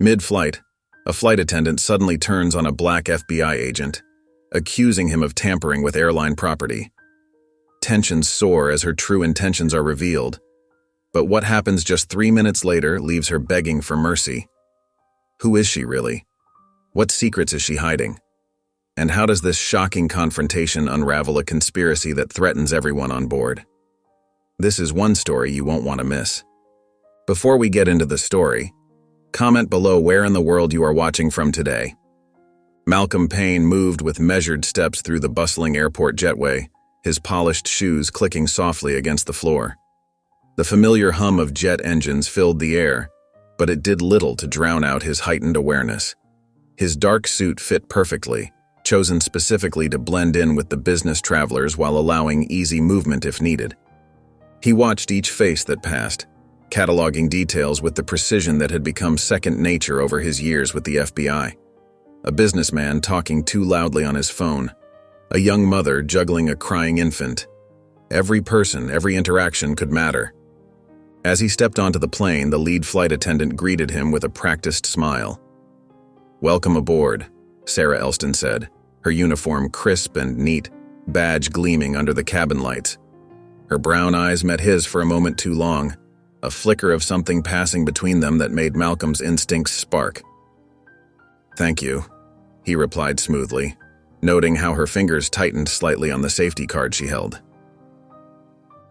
Mid-flight, a flight attendant suddenly turns on a black FBI agent, accusing him of tampering with airline property. Tensions soar as her true intentions are revealed, but what happens just 3 minutes later leaves her begging for mercy. Who is she really? What secrets is she hiding? And how does this shocking confrontation unravel a conspiracy that threatens everyone on board? This is one story you won't want to miss. Before we get into the story, comment below where in the world you are watching from today. Malcolm Payne moved with measured steps through the bustling airport jetway, his polished shoes clicking softly against the floor. The familiar hum of jet engines filled the air, but it did little to drown out his heightened awareness. His dark suit fit perfectly, chosen specifically to blend in with the business travelers while allowing easy movement if needed. He watched each face that passed, cataloging details with the precision that had become second nature over his years with the FBI. A businessman talking too loudly on his phone. A young mother juggling a crying infant. Every person, every interaction could matter. As he stepped onto the plane, the lead flight attendant greeted him with a practiced smile. "Welcome aboard," Sarah Elston said, her uniform crisp and neat, badge gleaming under the cabin lights. Her brown eyes met his for a moment too long, a flicker of something passing between them that made Malcolm's instincts spark. "Thank you," he replied smoothly, noting how her fingers tightened slightly on the safety card she held.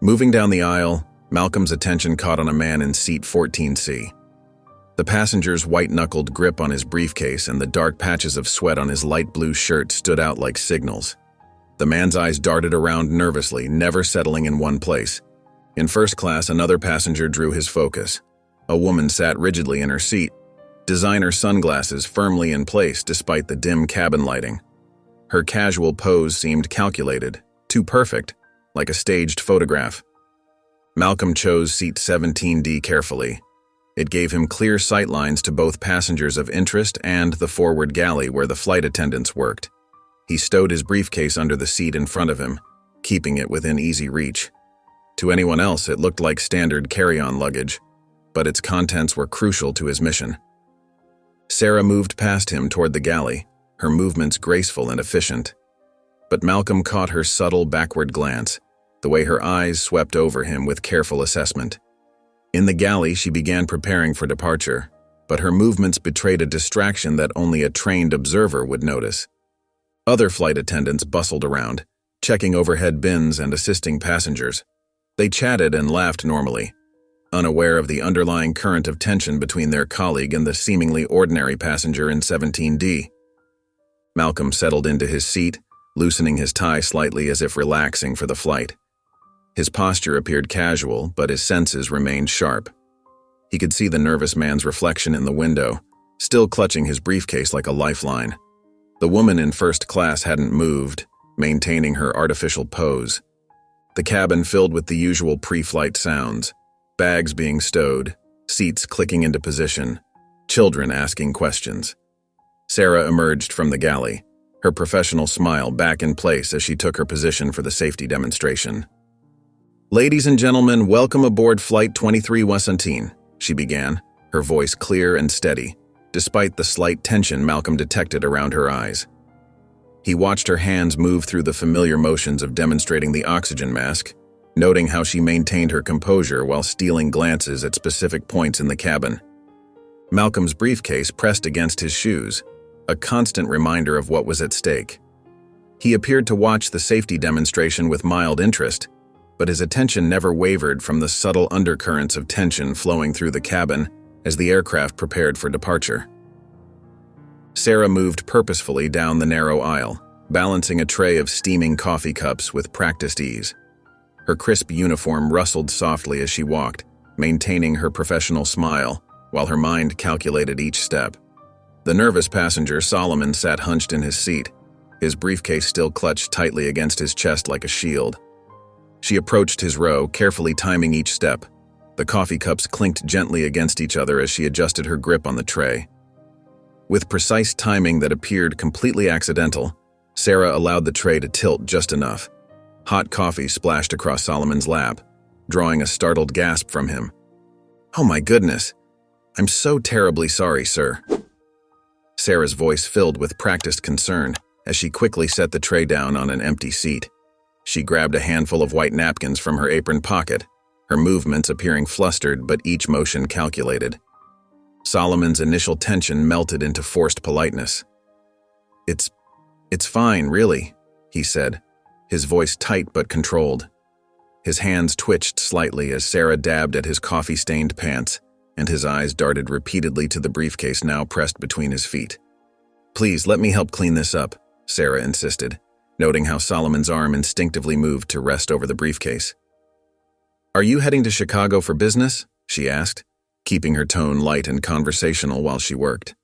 Moving down the aisle, Malcolm's attention caught on a man in seat 14C. The passenger's white-knuckled grip on his briefcase and the dark patches of sweat on his light blue shirt stood out like signals. The man's eyes darted around nervously, never settling in one place. In first class, another passenger drew his focus. A woman sat rigidly in her seat, designer sunglasses firmly in place despite the dim cabin lighting. Her casual pose seemed calculated, too perfect, like a staged photograph. Malcolm chose seat 17D carefully. It gave him clear sightlines to both passengers of interest and the forward galley where the flight attendants worked. He stowed his briefcase under the seat in front of him, keeping it within easy reach. To anyone else, it looked like standard carry-on luggage, but its contents were crucial to his mission. Sarah moved past him toward the galley, her movements graceful and efficient. But Malcolm caught her subtle backward glance, the way her eyes swept over him with careful assessment. In the galley, she began preparing for departure, but her movements betrayed a distraction that only a trained observer would notice. Other flight attendants bustled around, checking overhead bins and assisting passengers. They chatted and laughed normally, unaware of the underlying current of tension between their colleague and the seemingly ordinary passenger in 17D. Malcolm settled into his seat, loosening his tie slightly as if relaxing for the flight. His posture appeared casual, but his senses remained sharp. He could see the nervous man's reflection in the window, still clutching his briefcase like a lifeline. The woman in first class hadn't moved, maintaining her artificial pose. The cabin filled with the usual pre-flight sounds, bags being stowed, seats clicking into position, children asking questions. Sarah emerged from the galley, her professional smile back in place as she took her position for the safety demonstration. "Ladies and gentlemen, welcome aboard Flight 23 Washington," she began, her voice clear and steady, despite the slight tension Malcolm detected around her eyes. He watched her hands move through the familiar motions of demonstrating the oxygen mask, noting how she maintained her composure while stealing glances at specific points in the cabin. Malcolm's briefcase pressed against his shoes, a constant reminder of what was at stake. He appeared to watch the safety demonstration with mild interest, but his attention never wavered from the subtle undercurrents of tension flowing through the cabin as the aircraft prepared for departure. Sarah moved purposefully down the narrow aisle, balancing a tray of steaming coffee cups with practiced ease. Her crisp uniform rustled softly as she walked, maintaining her professional smile, while her mind calculated each step. The nervous passenger, Solomon, sat hunched in his seat, his briefcase still clutched tightly against his chest like a shield. She approached his row, carefully timing each step. The coffee cups clinked gently against each other as she adjusted her grip on the tray. With precise timing that appeared completely accidental, Sarah allowed the tray to tilt just enough. Hot coffee splashed across Solomon's lap, drawing a startled gasp from him. "Oh my goodness! I'm so terribly sorry, sir. Sarah's voice filled with practiced concern as she quickly set the tray down on an empty seat. She grabbed a handful of white napkins from her apron pocket, her movements appearing flustered but each motion calculated. Solomon's initial tension melted into forced politeness. It's fine, really, he said, his voice tight but controlled. His hands twitched slightly as Sarah dabbed at his coffee-stained pants, and his eyes darted repeatedly to the briefcase now pressed between his feet. Please, let me help clean this up, Sarah insisted, noting how Solomon's arm instinctively moved to rest over the briefcase. Are you heading to Chicago for business? She asked, keeping her tone light and conversational while she worked.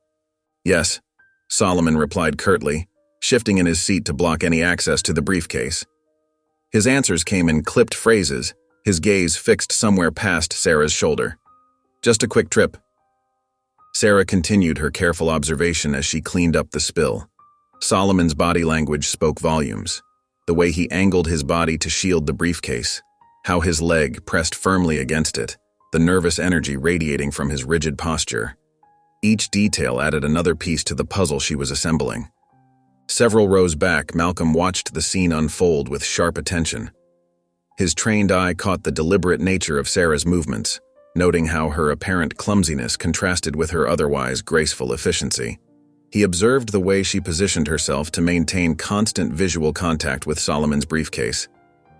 Yes, Solomon replied curtly, shifting in his seat to block any access to the briefcase. His answers came in clipped phrases, his gaze fixed somewhere past Sarah's shoulder. Just a quick trip. Sarah continued her careful observation as she cleaned up the spill. Solomon's body language spoke volumes. The way he angled his body to shield the briefcase, how his leg pressed firmly against it, the nervous energy radiating from his rigid posture. Each detail added another piece to the puzzle she was assembling. Several rows back, Malcolm watched the scene unfold with sharp attention. His trained eye caught the deliberate nature of Sarah's movements, noting how her apparent clumsiness contrasted with her otherwise graceful efficiency. He observed the way she positioned herself to maintain constant visual contact with Solomon's briefcase,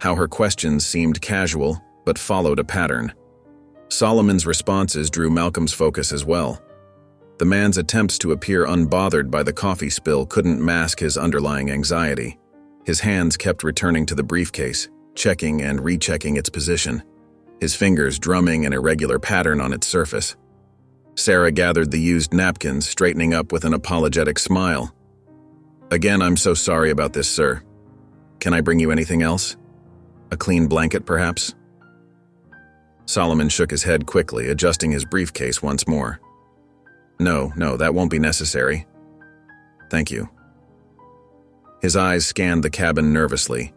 how her questions seemed casual but followed a pattern. Solomon's responses drew Malcolm's focus as well. The man's attempts to appear unbothered by the coffee spill couldn't mask his underlying anxiety. His hands kept returning to the briefcase, checking and rechecking its position, his fingers drumming an irregular pattern on its surface. Sarah gathered the used napkins, straightening up with an apologetic smile. Again, I'm so sorry about this, sir. Can I bring you anything else? A clean blanket, perhaps? Solomon shook his head quickly, adjusting his briefcase once more. No, that won't be necessary. Thank you. His eyes scanned the cabin nervously,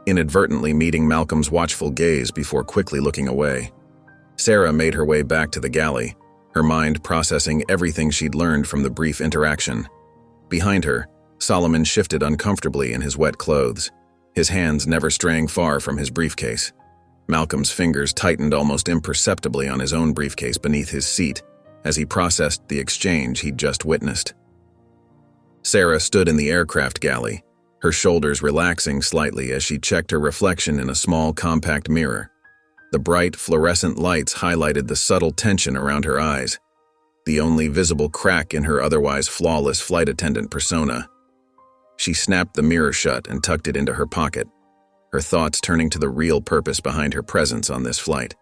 inadvertently meeting Malcolm's watchful gaze before quickly looking away. Sarah made her way back to the galley, her mind processing everything she'd learned from the brief interaction. Behind her, Solomon shifted uncomfortably in his wet clothes, his hands never straying far from his briefcase. Malcolm's fingers tightened almost imperceptibly on his own briefcase beneath his seat as he processed the exchange he'd just witnessed. Sarah stood in the aircraft galley, her shoulders relaxing slightly as she checked her reflection in a small, compact mirror. The bright, fluorescent lights highlighted the subtle tension around her eyes, the only visible crack in her otherwise flawless flight attendant persona. She snapped the mirror shut and tucked it into her pocket, her thoughts turning to the real purpose behind her presence on this flight.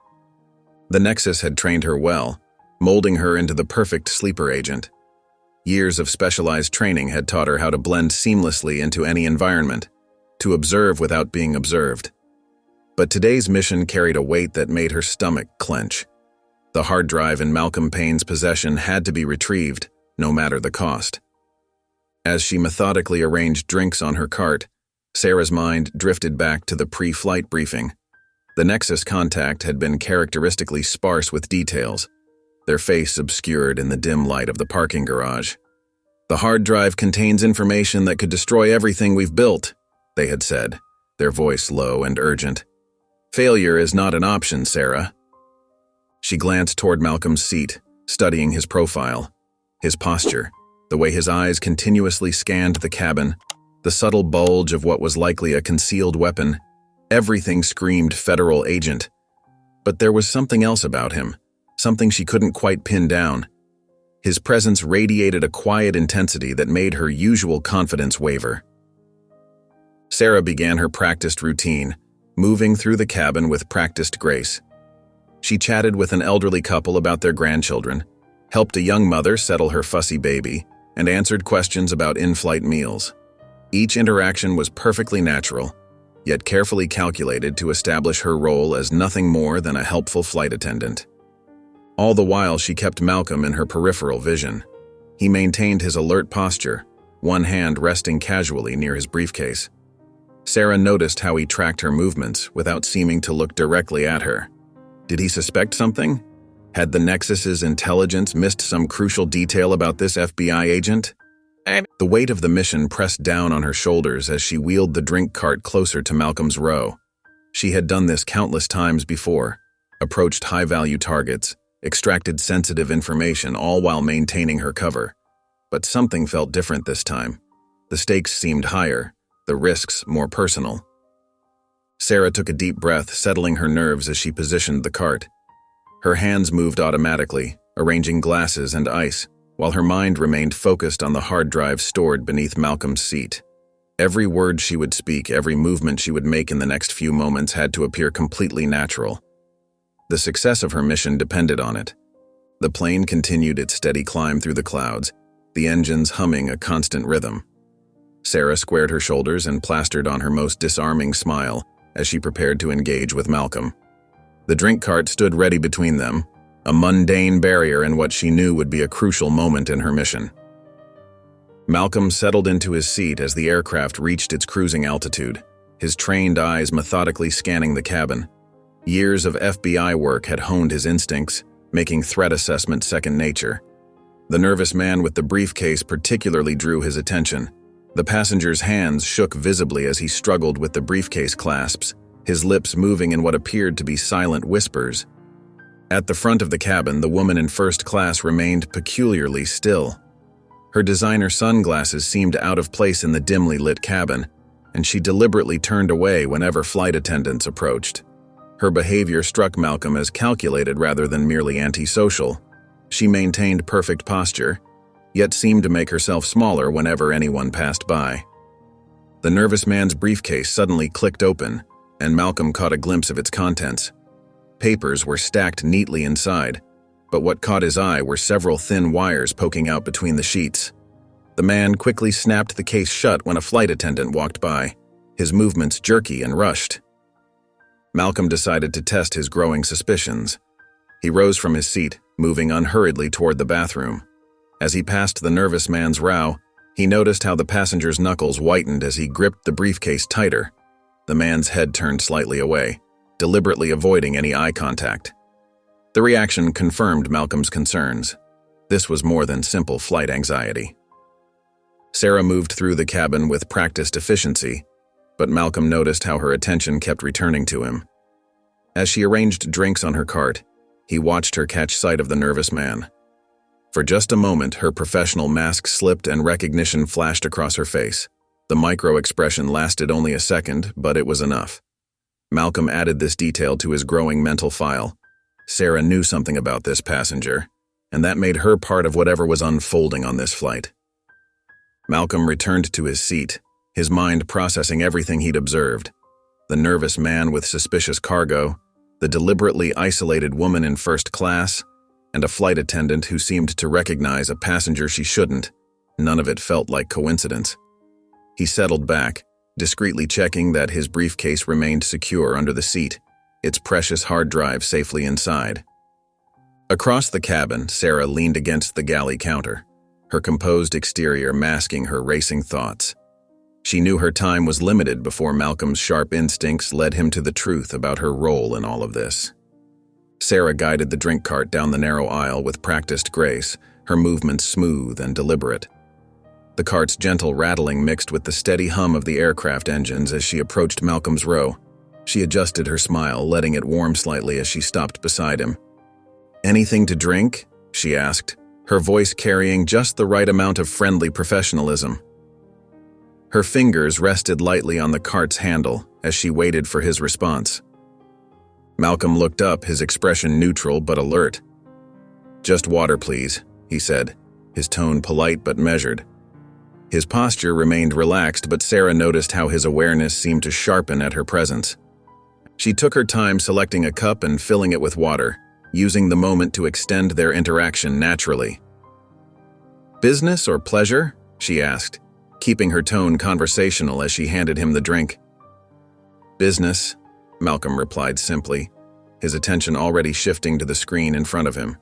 The Nexus had trained her well, molding her into the perfect sleeper agent. Years of specialized training had taught her how to blend seamlessly into any environment, to observe without being observed. But today's mission carried a weight that made her stomach clench. The hard drive in Malcolm Payne's possession had to be retrieved, no matter the cost. As she methodically arranged drinks on her cart, Sarah's mind drifted back to the pre-flight briefing. The Nexus contact had been characteristically sparse with details, their face obscured in the dim light of the parking garage. The hard drive contains information that could destroy everything we've built, they had said, their voice low and urgent. Failure is not an option, Sarah. She glanced toward Malcolm's seat, studying his profile, his posture, the way his eyes continuously scanned the cabin, the subtle bulge of what was likely a concealed weapon. Everything screamed federal agent. But there was something else about him, something she couldn't quite pin down. His presence radiated a quiet intensity that made her usual confidence waver. Sarah began her practiced routine, moving through the cabin with practiced grace. She chatted with an elderly couple about their grandchildren, helped a young mother settle her fussy baby, and answered questions about in-flight meals. Each interaction was perfectly natural, yet carefully calculated to establish her role as nothing more than a helpful flight attendant. All the while, she kept Malcolm in her peripheral vision. He maintained his alert posture, one hand resting casually near his briefcase. Sarah noticed how he tracked her movements without seeming to look directly at her. Did he suspect something? Had the Nexus's intelligence missed some crucial detail about this FBI agent? The weight of the mission pressed down on her shoulders as she wheeled the drink cart closer to Malcolm's row. She had done this countless times before, approached high-value targets, extracted sensitive information, all while maintaining her cover. But something felt different this time. The stakes seemed higher, the risks more personal. Sarah took a deep breath, settling her nerves as she positioned the cart. Her hands moved automatically, arranging glasses and ice, while her mind remained focused on the hard drive stored beneath Malcolm's seat. Every word she would speak, every movement she would make in the next few moments had to appear completely natural. The success of her mission depended on it. The plane continued its steady climb through the clouds, the engines humming a constant rhythm. Sarah squared her shoulders and plastered on her most disarming smile as she prepared to engage with Malcolm. The drink cart stood ready between them, a mundane barrier in what she knew would be a crucial moment in her mission. Malcolm settled into his seat as the aircraft reached its cruising altitude, his trained eyes methodically scanning the cabin. Years of FBI work had honed his instincts, making threat assessment second nature. The nervous man with the briefcase particularly drew his attention. The passenger's hands shook visibly as he struggled with the briefcase clasps, his lips moving in what appeared to be silent whispers. At the front of the cabin, the woman in first class remained peculiarly still. Her designer sunglasses seemed out of place in the dimly lit cabin, and she deliberately turned away whenever flight attendants approached. Her behavior struck Malcolm as calculated rather than merely antisocial. She maintained perfect posture, yet seemed to make herself smaller whenever anyone passed by. The nervous man's briefcase suddenly clicked open, and Malcolm caught a glimpse of its contents. Papers were stacked neatly inside, but what caught his eye were several thin wires poking out between the sheets. The man quickly snapped the case shut when a flight attendant walked by, his movements jerky and rushed. Malcolm decided to test his growing suspicions. He rose from his seat, moving unhurriedly toward the bathroom. As he passed the nervous man's row, he noticed how the passenger's knuckles whitened as he gripped the briefcase tighter. The man's head turned slightly away, deliberately avoiding any eye contact. The reaction confirmed Malcolm's concerns. This was more than simple flight anxiety. Sarah moved through the cabin with practiced efficiency, but Malcolm noticed how her attention kept returning to him. As she arranged drinks on her cart, he watched her catch sight of the nervous man. For just a moment, her professional mask slipped and recognition flashed across her face. The micro-expression lasted only a second, but it was enough. Malcolm added this detail to his growing mental file. Sarah knew something about this passenger, and that made her part of whatever was unfolding on this flight. Malcolm returned to his seat, his mind processing everything he'd observed. The nervous man with suspicious cargo, the deliberately isolated woman in first class, and a flight attendant who seemed to recognize a passenger she shouldn't. None of it felt like coincidence. He settled back, discreetly checking that his briefcase remained secure under the seat, its precious hard drive safely inside. Across the cabin, Sarah leaned against the galley counter, her composed exterior masking her racing thoughts. She knew her time was limited before Malcolm's sharp instincts led him to the truth about her role in all of this. Sarah guided the drink cart down the narrow aisle with practiced grace, her movements smooth and deliberate. The cart's gentle rattling mixed with the steady hum of the aircraft engines as she approached Malcolm's row. She adjusted her smile, letting it warm slightly as she stopped beside him. "Anything to drink?" she asked, her voice carrying just the right amount of friendly professionalism. Her fingers rested lightly on the cart's handle as she waited for his response. Malcolm looked up, his expression neutral but alert. "Just water, please," he said, his tone polite but measured. His posture remained relaxed, but Sarah noticed how his awareness seemed to sharpen at her presence. She took her time selecting a cup and filling it with water, using the moment to extend their interaction naturally. "Business or pleasure?" she asked, keeping her tone conversational as she handed him the drink. "Business," Malcolm replied simply, his attention already shifting to the screen in front of him.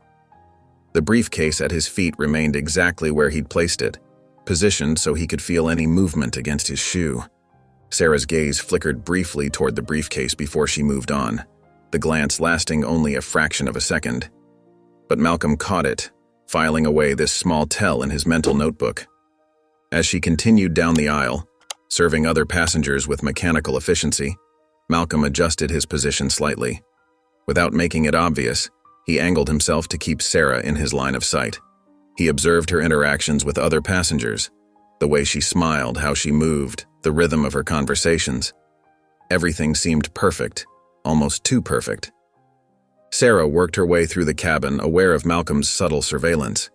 The briefcase at his feet remained exactly where he'd placed it, positioned so he could feel any movement against his shoe. Sarah's gaze flickered briefly toward the briefcase before she moved on, the glance lasting only a fraction of a second. but Malcolm caught it, filing away this small tell in his mental notebook. As she continued down the aisle, serving other passengers with mechanical efficiency, Malcolm adjusted his position slightly. Without making it obvious, he angled himself to keep Sarah in his line of sight. He observed her interactions with other passengers, the way she smiled, how she moved, the rhythm of her conversations. Everything seemed perfect, almost too perfect. Sarah worked her way through the cabin, aware of Malcolm's subtle surveillance.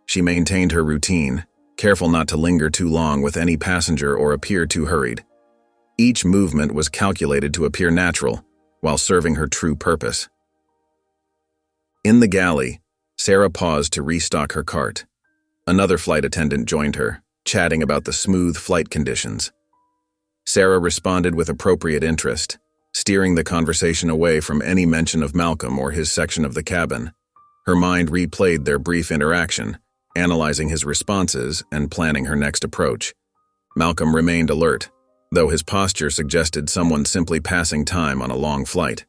She maintained her routine, careful not to linger too long with any passenger or appear too hurried. Each movement was calculated to appear natural, while serving her true purpose. In the galley, Sarah paused to restock her cart. Another flight attendant joined her, chatting about the smooth flight conditions. Sarah responded with appropriate interest, steering the conversation away from any mention of Malcolm or his section of the cabin. Her mind replayed their brief interaction, analyzing his responses and planning her next approach. Malcolm remained alert, though his posture suggested someone simply passing time on a long flight.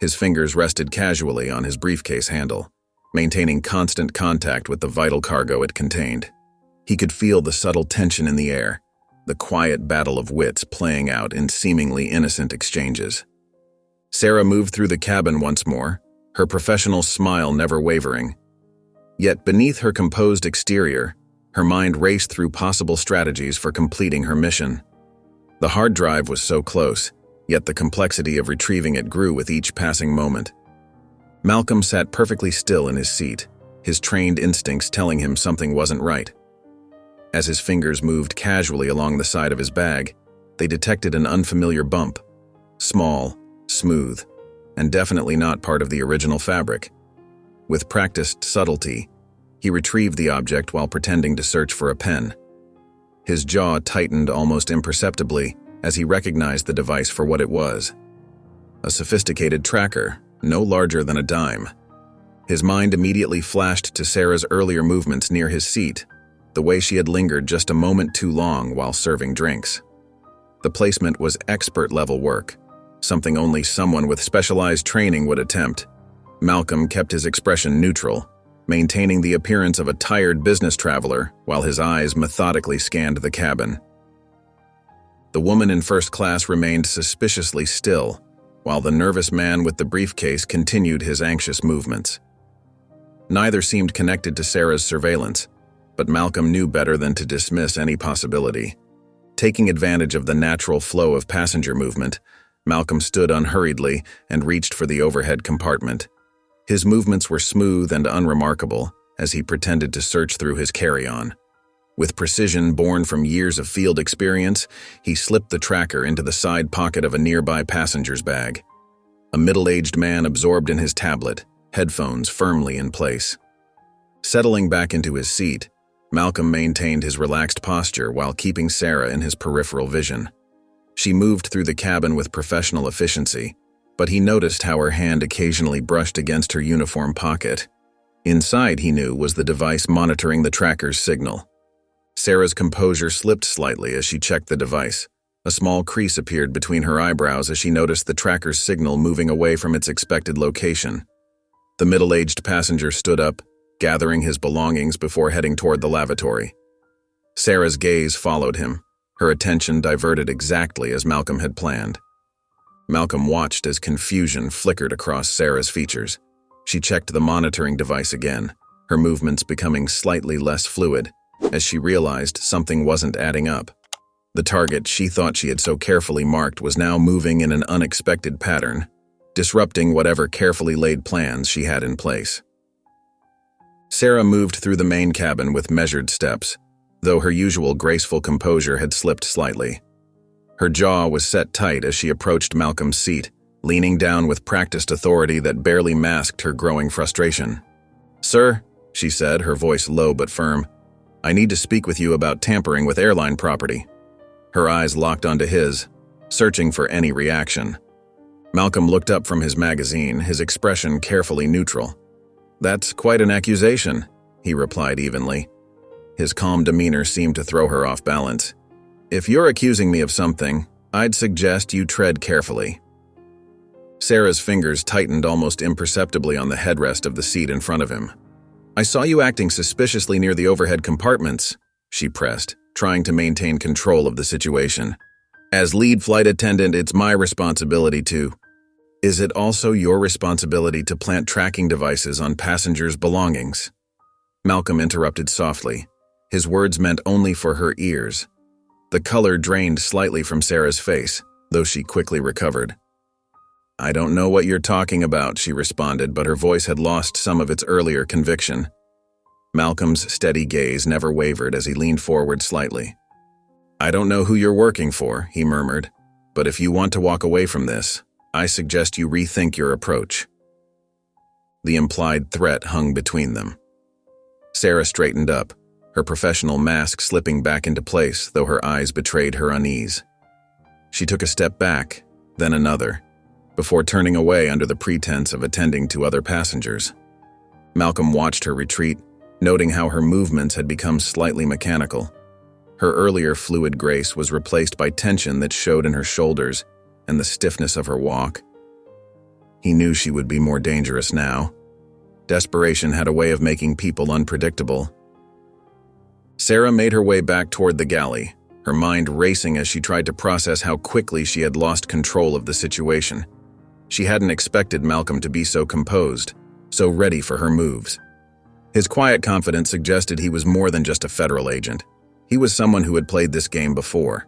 His fingers rested casually on his briefcase handle, maintaining constant contact with the vital cargo it contained. He could feel the subtle tension in the air, the quiet battle of wits playing out in seemingly innocent exchanges. Sarah moved through the cabin once more, her professional smile never wavering. Yet beneath her composed exterior, her mind raced through possible strategies for completing her mission. The hard drive was so close, yet the complexity of retrieving it grew with each passing moment. Malcolm sat perfectly still in his seat, his trained instincts telling him something wasn't right. As his fingers moved casually along the side of his bag, they detected an unfamiliar bump. Small, smooth, and definitely not part of the original fabric. With practiced subtlety, he retrieved the object while pretending to search for a pen. His jaw tightened almost imperceptibly as he recognized the device for what it was. A sophisticated tracker, no larger than a dime. His mind immediately flashed to Sarah's earlier movements near his seat, the way she had lingered just a moment too long while serving drinks. The placement was expert-level work, something only someone with specialized training would attempt. Malcolm kept his expression neutral, maintaining the appearance of a tired business traveler while his eyes methodically scanned the cabin. The woman in first class remained suspiciously still, while the nervous man with the briefcase continued his anxious movements. Neither seemed connected to Sarah's surveillance, but Malcolm knew better than to dismiss any possibility. Taking advantage of the natural flow of passenger movement, Malcolm stood unhurriedly and reached for the overhead compartment. His movements were smooth and unremarkable as he pretended to search through his carry-on. With precision born from years of field experience, he slipped the tracker into the side pocket of a nearby passenger's bag. A middle-aged man absorbed in his tablet, headphones firmly in place. Settling back into his seat, Malcolm maintained his relaxed posture while keeping Sarah in his peripheral vision. She moved through the cabin with professional efficiency, but he noticed how her hand occasionally brushed against her uniform pocket. Inside, he knew, was the device monitoring the tracker's signal. Sarah's composure slipped slightly as she checked the device. A small crease appeared between her eyebrows as she noticed the tracker's signal moving away from its expected location. The middle-aged passenger stood up, gathering his belongings before heading toward the lavatory. Sarah's gaze followed him, her attention diverted exactly as Malcolm had planned. Malcolm watched as confusion flickered across Sarah's features. She checked the monitoring device again, her movements becoming slightly less fluid, as she realized something wasn't adding up. The target she thought she had so carefully marked was now moving in an unexpected pattern, disrupting whatever carefully laid plans she had in place. Sarah moved through the main cabin with measured steps, though her usual graceful composure had slipped slightly. Her jaw was set tight as she approached Malcolm's seat, leaning down with practiced authority that barely masked her growing frustration. "Sir," she said, her voice low but firm, "I need to speak with you about tampering with airline property." Her eyes locked onto his, searching for any reaction. Malcolm looked up from his magazine, his expression carefully neutral. "That's quite an accusation," he replied evenly. His calm demeanor seemed to throw her off balance. "If you're accusing me of something, I'd suggest you tread carefully." Sarah's fingers tightened almost imperceptibly on the headrest of the seat in front of him. "I saw you acting suspiciously near the overhead compartments," she pressed, trying to maintain control of the situation. "As lead flight attendant, it's my responsibility to—" "Is it also your responsibility to plant tracking devices on passengers' belongings?" Malcolm interrupted softly. His words meant only for her ears. The color drained slightly from Sarah's face, though she quickly recovered. "I don't know what you're talking about," she responded, but her voice had lost some of its earlier conviction. Malcolm's steady gaze never wavered as he leaned forward slightly. "I don't know who you're working for," he murmured, "but if you want to walk away from this, I suggest you rethink your approach." The implied threat hung between them. Sarah straightened up, her professional mask slipping back into place, though her eyes betrayed her unease. She took a step back, then another, before turning away under the pretense of attending to other passengers. Malcolm watched her retreat, noting how her movements had become slightly mechanical. Her earlier fluid grace was replaced by tension that showed in her shoulders and the stiffness of her walk. He knew she would be more dangerous now. Desperation had a way of making people unpredictable. Sarah made her way back toward the galley, her mind racing as she tried to process how quickly she had lost control of the situation. She hadn't expected Malcolm to be so composed, so ready for her moves. His quiet confidence suggested he was more than just a federal agent. He was someone who had played this game before.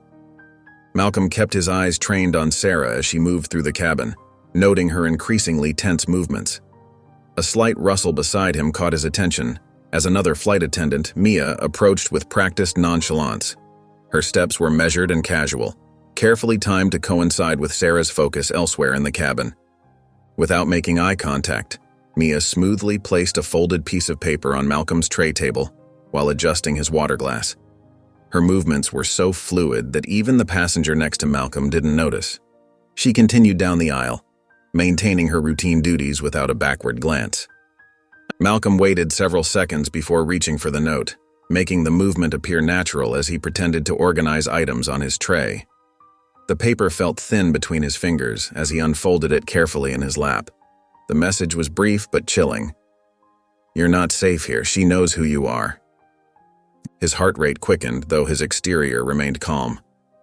Malcolm kept his eyes trained on Sarah as she moved through the cabin, noting her increasingly tense movements. A slight rustle beside him caught his attention, as another flight attendant, Mia, approached with practiced nonchalance. Her steps were measured and casual, carefully timed to coincide with Sarah's focus elsewhere in the cabin. Without making eye contact, Mia smoothly placed a folded piece of paper on Malcolm's tray table while adjusting his water glass. Her movements were so fluid that even the passenger next to Malcolm didn't notice. She continued down the aisle, maintaining her routine duties without a backward glance. Malcolm waited several seconds before reaching for the note, making the movement appear natural as he pretended to organize items on his tray. The paper felt thin between his fingers as he unfolded it carefully in his lap. The message was brief but chilling. "You're not safe here. She knows who you are." His heart rate quickened, though his exterior remained calm.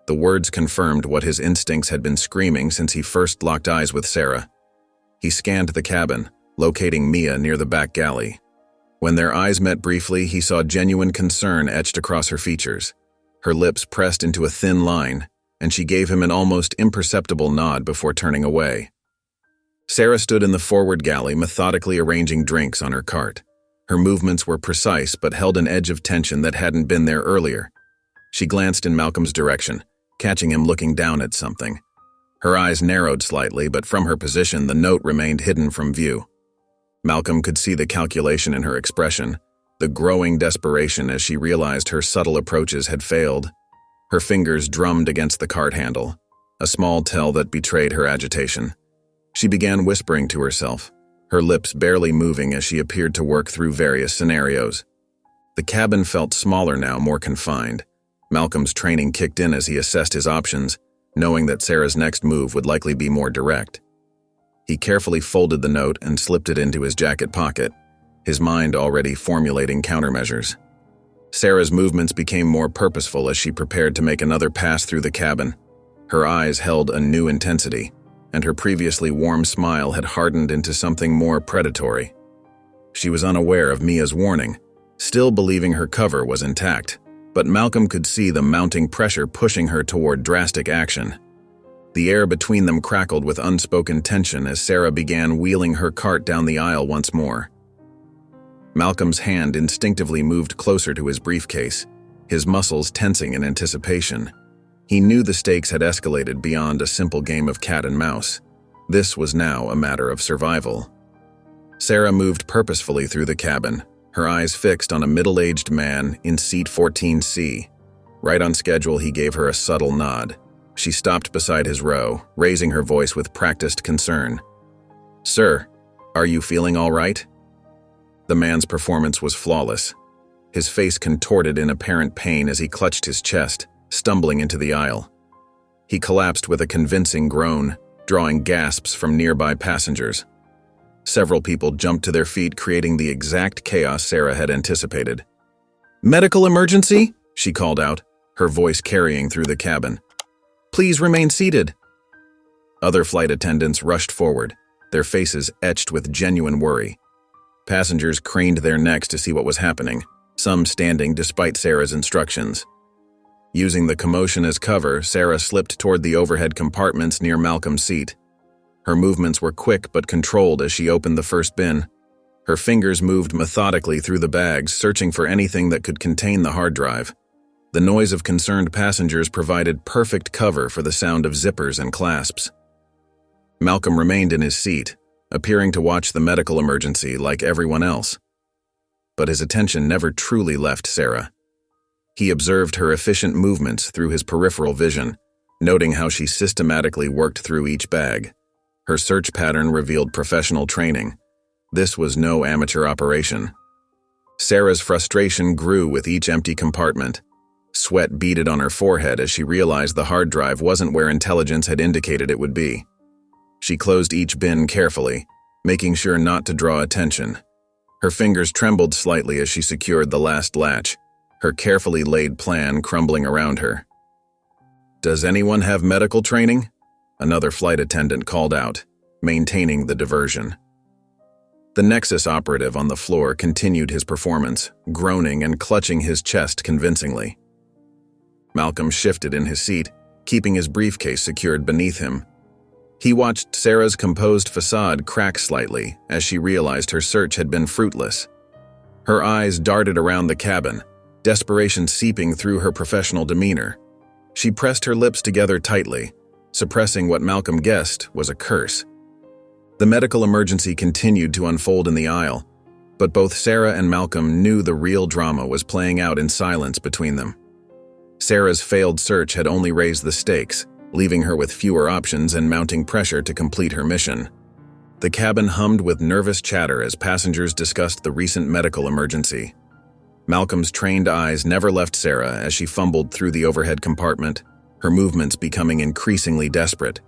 The words confirmed what his instincts had been screaming since he first locked eyes with Sarah. He scanned the cabin, locating Mia near the back galley. When their eyes met briefly, he saw genuine concern etched across her features. Her lips pressed into a thin line, and she gave him an almost imperceptible nod before turning away. Sarah stood in the forward galley, methodically arranging drinks on her cart. Her movements were precise but held an edge of tension that hadn't been there earlier. She glanced in Malcolm's direction, catching him looking down at something. Her eyes narrowed slightly, but from her position, the note remained hidden from view. Malcolm could see the calculation in her expression, the growing desperation as she realized her subtle approaches had failed. Her fingers drummed against the cart handle, a small tell that betrayed her agitation. She began whispering to herself, her lips barely moving as she appeared to work through various scenarios. The cabin felt smaller now, more confined. Malcolm's training kicked in as he assessed his options, knowing that Sarah's next move would likely be more direct. He carefully folded the note and slipped it into his jacket pocket, his mind already formulating countermeasures. Sarah's movements became more purposeful as she prepared to make another pass through the cabin. Her eyes held a new intensity, and her previously warm smile had hardened into something more predatory. She was unaware of Mia's warning, still believing her cover was intact, but Malcolm could see the mounting pressure pushing her toward drastic action. The air between them crackled with unspoken tension as Sarah began wheeling her cart down the aisle once more. Malcolm's hand instinctively moved closer to his briefcase, his muscles tensing in anticipation. He knew the stakes had escalated beyond a simple game of cat and mouse. This was now a matter of survival. Sarah moved purposefully through the cabin, her eyes fixed on a middle-aged man in seat 14C. Right on schedule, he gave her a subtle nod. She stopped beside his row, raising her voice with practiced concern. "Sir, are you feeling all right?" The man's performance was flawless. His face contorted in apparent pain as he clutched his chest, stumbling into the aisle. He collapsed with a convincing groan, drawing gasps from nearby passengers. Several people jumped to their feet, creating the exact chaos Sarah had anticipated. "Medical emergency?" she called out, her voice carrying through the cabin. "Please remain seated." Other flight attendants rushed forward, their faces etched with genuine worry. Passengers craned their necks to see what was happening, some standing despite Sarah's instructions. Using the commotion as cover, Sarah slipped toward the overhead compartments near Malcolm's seat. Her movements were quick but controlled as she opened the first bin. Her fingers moved methodically through the bags, searching for anything that could contain the hard drive. The noise of concerned passengers provided perfect cover for the sound of zippers and clasps. Malcolm remained in his seat, appearing to watch the medical emergency like everyone else. But his attention never truly left Sarah. He observed her efficient movements through his peripheral vision, noting how she systematically worked through each bag. Her search pattern revealed professional training. This was no amateur operation. Sarah's frustration grew with each empty compartment. Sweat beaded on her forehead as she realized the hard drive wasn't where intelligence had indicated it would be. She closed each bin carefully, making sure not to draw attention. Her fingers trembled slightly as she secured the last latch, her carefully laid plan crumbling around her. "Does anyone have medical training?" Another flight attendant called out, maintaining the diversion. The Nexus operative on the floor continued his performance, groaning and clutching his chest convincingly. Malcolm shifted in his seat, keeping his briefcase secured beneath him. He watched Sarah's composed facade crack slightly as she realized her search had been fruitless. Her eyes darted around the cabin, desperation seeping through her professional demeanor. She pressed her lips together tightly, suppressing what Malcolm guessed was a curse. The medical emergency continued to unfold in the aisle, but both Sarah and Malcolm knew the real drama was playing out in silence between them. Sarah's failed search had only raised the stakes, leaving her with fewer options and mounting pressure to complete her mission. The cabin hummed with nervous chatter as passengers discussed the recent medical emergency. Malcolm's trained eyes never left Sarah as she fumbled through the overhead compartment, her movements becoming increasingly desperate.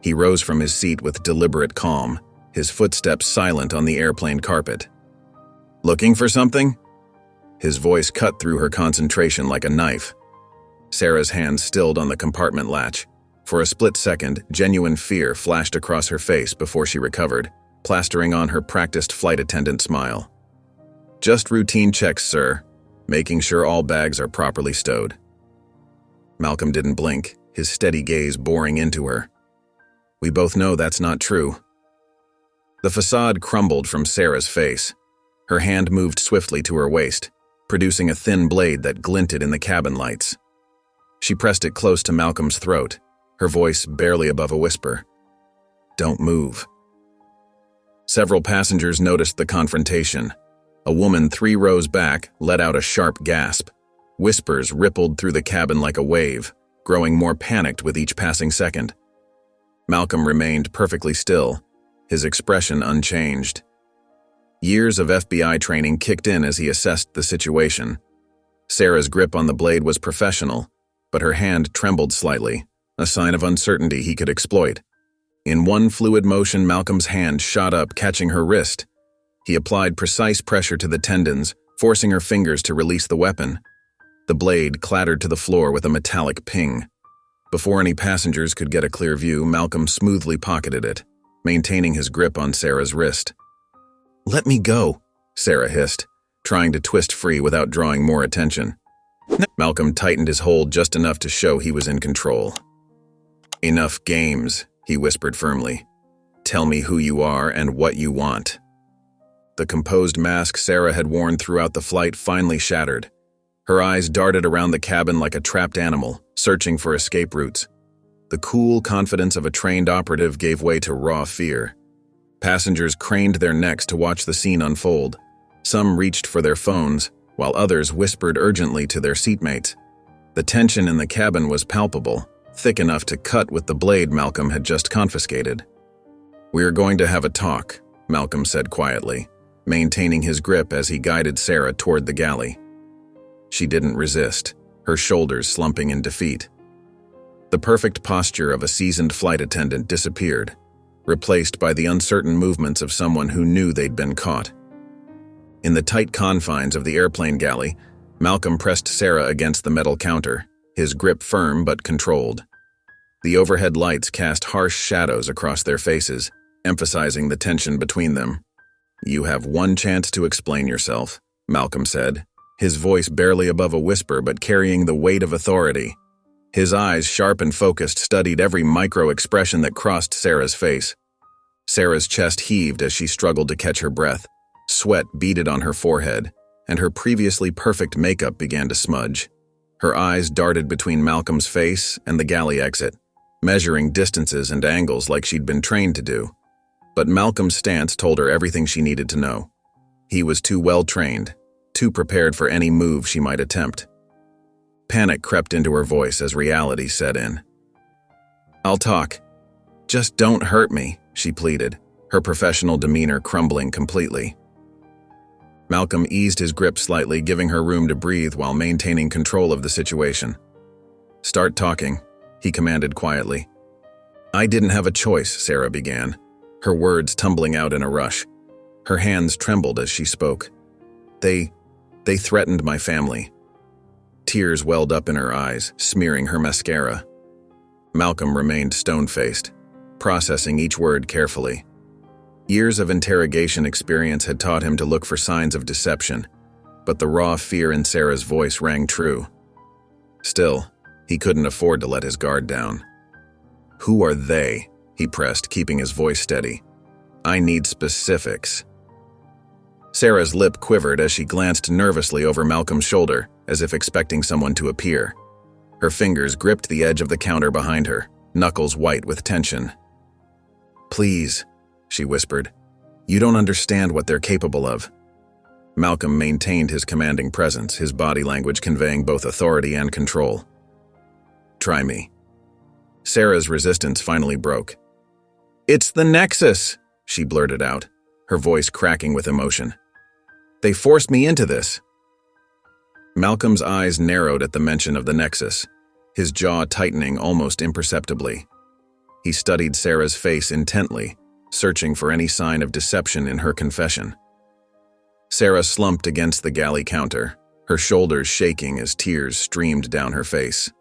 He rose from his seat with deliberate calm, his footsteps silent on the airplane carpet. "Looking for something?" His voice cut through her concentration like a knife. Sarah's hand stilled on the compartment latch. For a split second, genuine fear flashed across her face before she recovered, plastering on her practiced flight attendant smile. "Just routine checks, sir, making sure all bags are properly stowed." Malcolm didn't blink, his steady gaze boring into her. "We both know that's not true." The facade crumbled from Sarah's face. Her hand moved swiftly to her waist, producing a thin blade that glinted in the cabin lights. She pressed it close to Malcolm's throat, her voice barely above a whisper. "Don't move." Several passengers noticed the confrontation. A woman 3 rows back let out a sharp gasp. Whispers rippled through the cabin like a wave, growing more panicked with each passing second. Malcolm remained perfectly still, his expression unchanged. Years of FBI training kicked in as he assessed the situation. Sarah's grip on the blade was professional, but her hand trembled slightly, a sign of uncertainty he could exploit. In one fluid motion, Malcolm's hand shot up, catching her wrist. He applied precise pressure to the tendons, forcing her fingers to release the weapon. The blade clattered to the floor with a metallic ping. Before any passengers could get a clear view, Malcolm smoothly pocketed it, maintaining his grip on Sarah's wrist. "Let me go," Sarah hissed, trying to twist free without drawing more attention. Malcolm tightened his hold just enough to show he was in control. "Enough games," he whispered firmly. "Tell me who you are and what you want." The composed mask Sarah had worn throughout the flight finally shattered. Her eyes darted around the cabin like a trapped animal, searching for escape routes. The cool confidence of a trained operative gave way to raw fear. Passengers craned their necks to watch the scene unfold. Some reached for their phones, while others whispered urgently to their seatmates. The tension in the cabin was palpable, thick enough to cut with the blade Malcolm had just confiscated. "We're going to have a talk," Malcolm said quietly, maintaining his grip as he guided Sarah toward the galley. She didn't resist, her shoulders slumping in defeat. The perfect posture of a seasoned flight attendant disappeared, replaced by the uncertain movements of someone who knew they'd been caught. In the tight confines of the airplane galley, Malcolm pressed Sarah against the metal counter, his grip firm but controlled. The overhead lights cast harsh shadows across their faces, emphasizing the tension between them. "You have one chance to explain yourself," Malcolm said, his voice barely above a whisper but carrying the weight of authority. His eyes, sharp and focused, studied every micro-expression that crossed Sarah's face. Sarah's chest heaved as she struggled to catch her breath. Sweat beaded on her forehead, and her previously perfect makeup began to smudge. Her eyes darted between Malcolm's face and the galley exit, measuring distances and angles like she'd been trained to do. But Malcolm's stance told her everything she needed to know. He was too well trained, too prepared for any move she might attempt. Panic crept into her voice as reality set in. "I'll talk. Just don't hurt me," she pleaded, her professional demeanor crumbling completely. Malcolm eased his grip slightly, giving her room to breathe while maintaining control of the situation. "Start talking," he commanded quietly. "I didn't have a choice," Sarah began, her words tumbling out in a rush. Her hands trembled as she spoke. They threatened my family." Tears welled up in her eyes, smearing her mascara. Malcolm remained stone-faced, processing each word carefully. Years of interrogation experience had taught him to look for signs of deception, but the raw fear in Sarah's voice rang true. Still, he couldn't afford to let his guard down. "Who are they?" he pressed, keeping his voice steady. "I need specifics." Sarah's lip quivered as she glanced nervously over Malcolm's shoulder, as if expecting someone to appear. Her fingers gripped the edge of the counter behind her, knuckles white with tension. "Please," she whispered. "You don't understand what they're capable of." Malcolm maintained his commanding presence, his body language conveying both authority and control. "Try me." Sarah's resistance finally broke. "It's the Nexus," she blurted out, her voice cracking with emotion. "They forced me into this." Malcolm's eyes narrowed at the mention of the Nexus, his jaw tightening almost imperceptibly. He studied Sarah's face intently, searching for any sign of deception in her confession. Sarah slumped against the galley counter, her shoulders shaking as tears streamed down her face.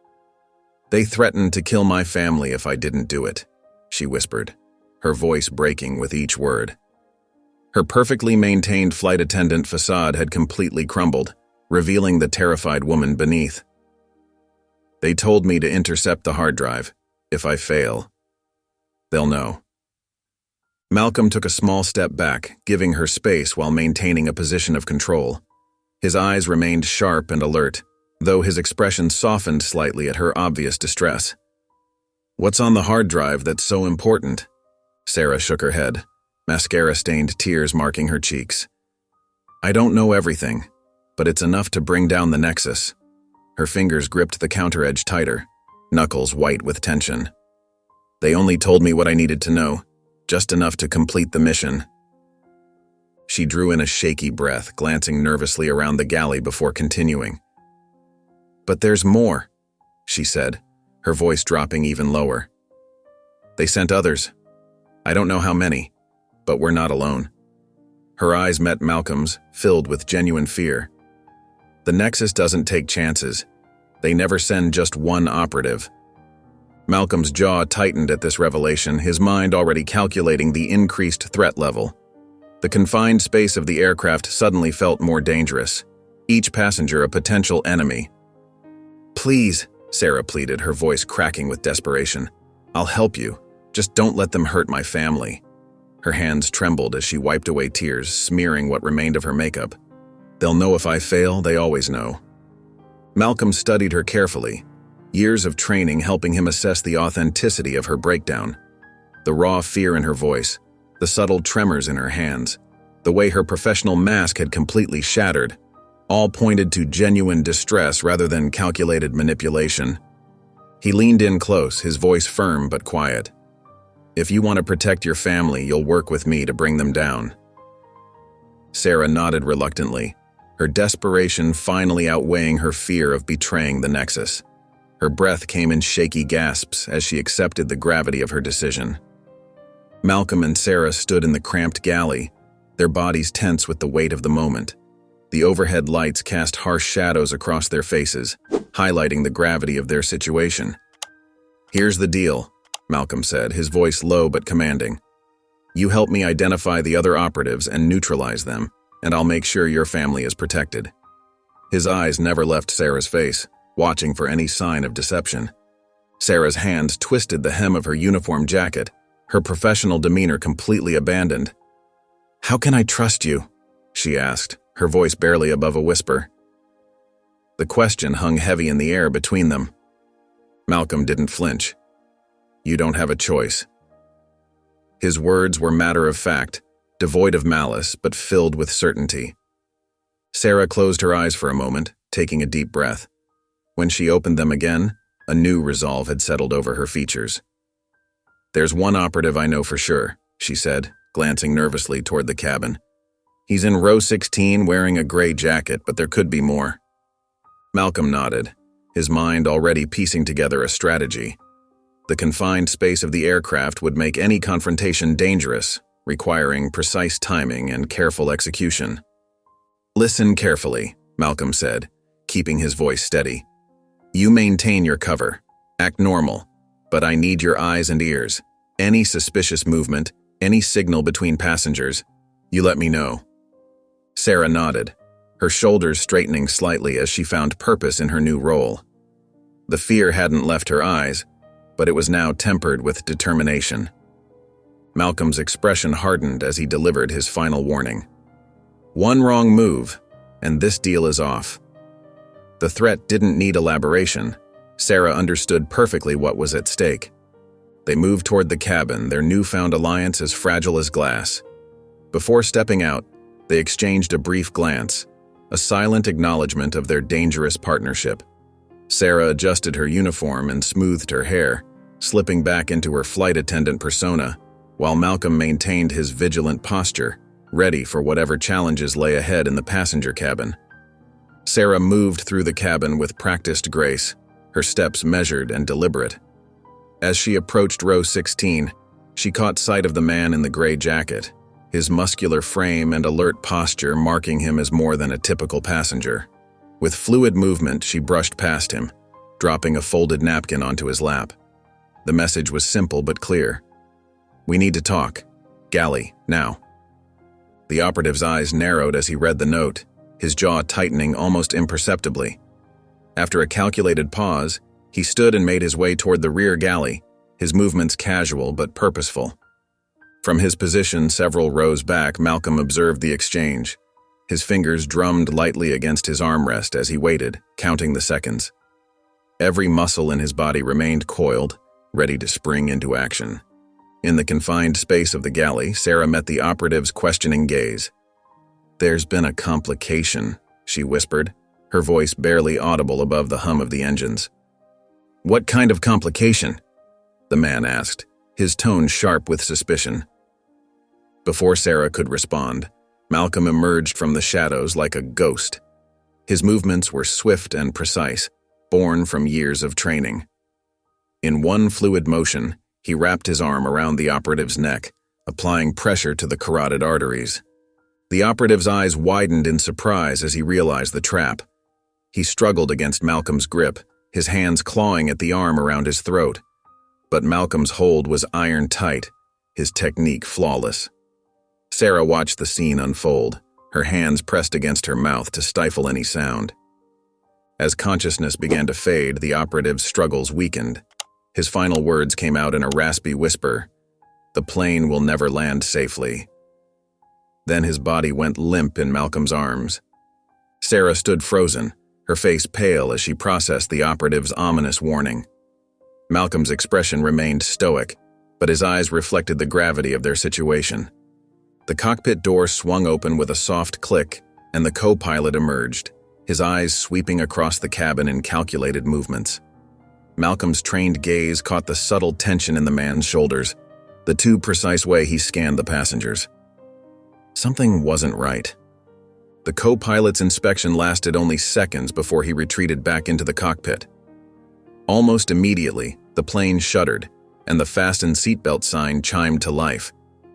"They threatened to kill my family if I didn't do it," she whispered, her voice breaking with each word. Her perfectly maintained flight attendant facade had completely crumbled, revealing the terrified woman beneath. "They told me to intercept the hard drive. If I fail, they'll know." Malcolm took a small step back, giving her space while maintaining a position of control. His eyes remained sharp and alert, though his expression softened slightly at her obvious distress. "What's on the hard drive that's so important?" Sarah shook her head, mascara-stained tears marking her cheeks. "I don't know everything, but it's enough to bring down the Nexus." Her fingers gripped the counter edge tighter, knuckles white with tension. "They only told me what I needed to know, just enough to complete the mission." She drew in a shaky breath, glancing nervously around the galley before continuing. "But there's more," she said, her voice dropping even lower. "They sent others. I don't know how many, but we're not alone." Her eyes met Malcolm's, filled with genuine fear. "The Nexus doesn't take chances. They never send just one operative." Malcolm's jaw tightened at this revelation, his mind already calculating the increased threat level. The confined space of the aircraft suddenly felt more dangerous, each passenger a potential enemy. "Please," Sarah pleaded, her voice cracking with desperation. "I'll help you. Just don't let them hurt my family." Her hands trembled as she wiped away tears, smearing what remained of her makeup. "They'll know if I fail, they always know." Malcolm studied her carefully, years of training helping him assess the authenticity of her breakdown. The raw fear in her voice, the subtle tremors in her hands, the way her professional mask had completely shattered, all pointed to genuine distress rather than calculated manipulation. He leaned in close, his voice firm but quiet. "If you want to protect your family, you'll work with me to bring them down." Sarah nodded reluctantly, her desperation finally outweighing her fear of betraying the Nexus. Her breath came in shaky gasps as she accepted the gravity of her decision. Malcolm and Sarah stood in the cramped galley, their bodies tense with the weight of the moment. The overhead lights cast harsh shadows across their faces, highlighting the gravity of their situation. "Here's the deal," Malcolm said, his voice low but commanding. "You help me identify the other operatives and neutralize them, and I'll make sure your family is protected." His eyes never left Sarah's face, watching for any sign of deception. Sarah's hand twisted the hem of her uniform jacket, her professional demeanor completely abandoned. "How can I trust you?" she asked, her voice barely above a whisper. The question hung heavy in the air between them. Malcolm didn't flinch. "You don't have a choice." His words were matter of fact, devoid of malice, but filled with certainty. Sarah closed her eyes for a moment, taking a deep breath. When she opened them again, a new resolve had settled over her features. "There's one operative I know for sure," she said, glancing nervously toward the cabin. "He's in row 16 wearing a gray jacket, but there could be more." Malcolm nodded, his mind already piecing together a strategy. The confined space of the aircraft would make any confrontation dangerous, requiring precise timing and careful execution. "Listen carefully," Malcolm said, keeping his voice steady. "You maintain your cover. Act normal. But I need your eyes and ears. Any suspicious movement, any signal between passengers, you let me know." Sarah nodded, her shoulders straightening slightly as she found purpose in her new role. The fear hadn't left her eyes, but it was now tempered with determination. Malcolm's expression hardened as he delivered his final warning. "One wrong move, and this deal is off." The threat didn't need elaboration. Sarah understood perfectly what was at stake. They moved toward the cabin, their newfound alliance as fragile as glass. Before stepping out, they exchanged a brief glance, a silent acknowledgement of their dangerous partnership. Sarah adjusted her uniform and smoothed her hair, slipping back into her flight attendant persona, while Malcolm maintained his vigilant posture, ready for whatever challenges lay ahead in the passenger cabin. Sarah moved through the cabin with practiced grace, her steps measured and deliberate. As she approached row 16, she caught sight of the man in the gray jacket, his muscular frame and alert posture marking him as more than a typical passenger. With fluid movement, she brushed past him, dropping a folded napkin onto his lap. The message was simple but clear. "We need to talk. Galley, now." The operative's eyes narrowed as he read the note, his jaw tightening almost imperceptibly. After a calculated pause, he stood and made his way toward the rear galley, his movements casual but purposeful. From his position several rows back, Malcolm observed the exchange. His fingers drummed lightly against his armrest as he waited, counting the seconds. Every muscle in his body remained coiled, ready to spring into action. In the confined space of the galley, Sarah met the operative's questioning gaze. "There's been a complication," she whispered, her voice barely audible above the hum of the engines. "What kind of complication?" the man asked, his tone sharp with suspicion. Before Sarah could respond, Malcolm emerged from the shadows like a ghost. His movements were swift and precise, born from years of training. In one fluid motion, he wrapped his arm around the operative's neck, applying pressure to the carotid arteries. The operative's eyes widened in surprise as he realized the trap. He struggled against Malcolm's grip, his hands clawing at the arm around his throat. But Malcolm's hold was iron tight, his technique flawless. Sarah watched the scene unfold, her hands pressed against her mouth to stifle any sound. As consciousness began to fade, the operative's struggles weakened. His final words came out in a raspy whisper, "The plane will never land safely." Then his body went limp in Malcolm's arms. Sarah stood frozen, her face pale as she processed the operative's ominous warning. Malcolm's expression remained stoic, but his eyes reflected the gravity of their situation. The cockpit door swung open with a soft click, and the co-pilot emerged, his eyes sweeping across the cabin in calculated movements. Malcolm's trained gaze caught the subtle tension in the man's shoulders, the too precise way he scanned the passengers. Something wasn't right. The co-pilot's inspection lasted only seconds before he retreated back into the cockpit. Almost immediately, the plane shuddered, and the fasten seatbelt sign chimed to life.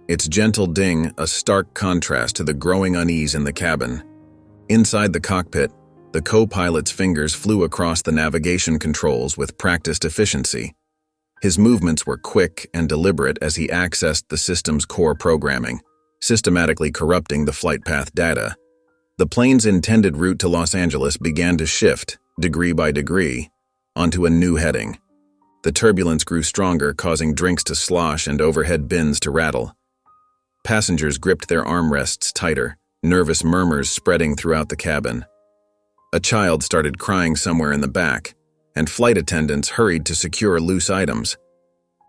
Its gentle ding a stark contrast to the growing unease in the cabin. Inside the cockpit, the co-pilot's fingers flew across the navigation controls with practiced efficiency. His movements were quick and deliberate as he accessed the system's core programming, systematically corrupting the flight path data. The plane's intended route to Los Angeles began to shift, degree by degree, onto a new heading. The turbulence grew stronger, causing drinks to slosh and overhead bins to rattle. Passengers gripped their armrests tighter, nervous murmurs spreading throughout the cabin. A child started crying somewhere in the back, and flight attendants hurried to secure loose items.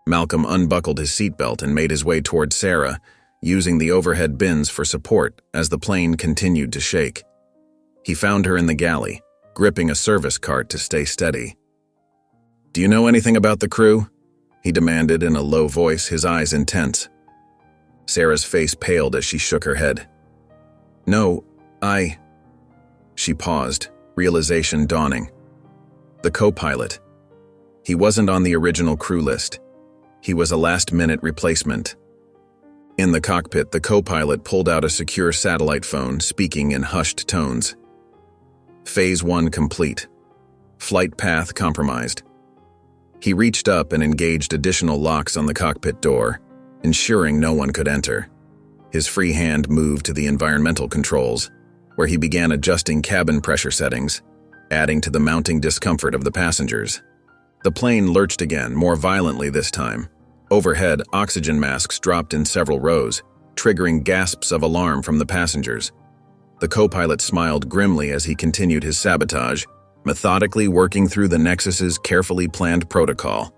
Malcolm unbuckled his seatbelt and made his way toward Sarah, using the overhead bins for support as the plane continued to shake. He found her in the galley, gripping a service cart to stay steady. "Do you know anything about the crew?" he demanded in a low voice, his eyes intense. Sarah's face paled as she shook her head. "No, She paused, realization dawning. The co-pilot. He wasn't on the original crew list. He was a last-minute replacement. In the cockpit, the co-pilot pulled out a secure satellite phone, speaking in hushed tones. Phase 1 complete. Flight path compromised. He reached up and engaged additional locks on the cockpit door, ensuring no one could enter. His free hand moved to the environmental controls, where he began adjusting cabin pressure settings, adding to the mounting discomfort of the passengers. The plane lurched again, more violently this time. Overhead, oxygen masks dropped in several rows, triggering gasps of alarm from the passengers. The co-pilot smiled grimly as he continued his sabotage, methodically working through the Nexus's carefully planned protocol.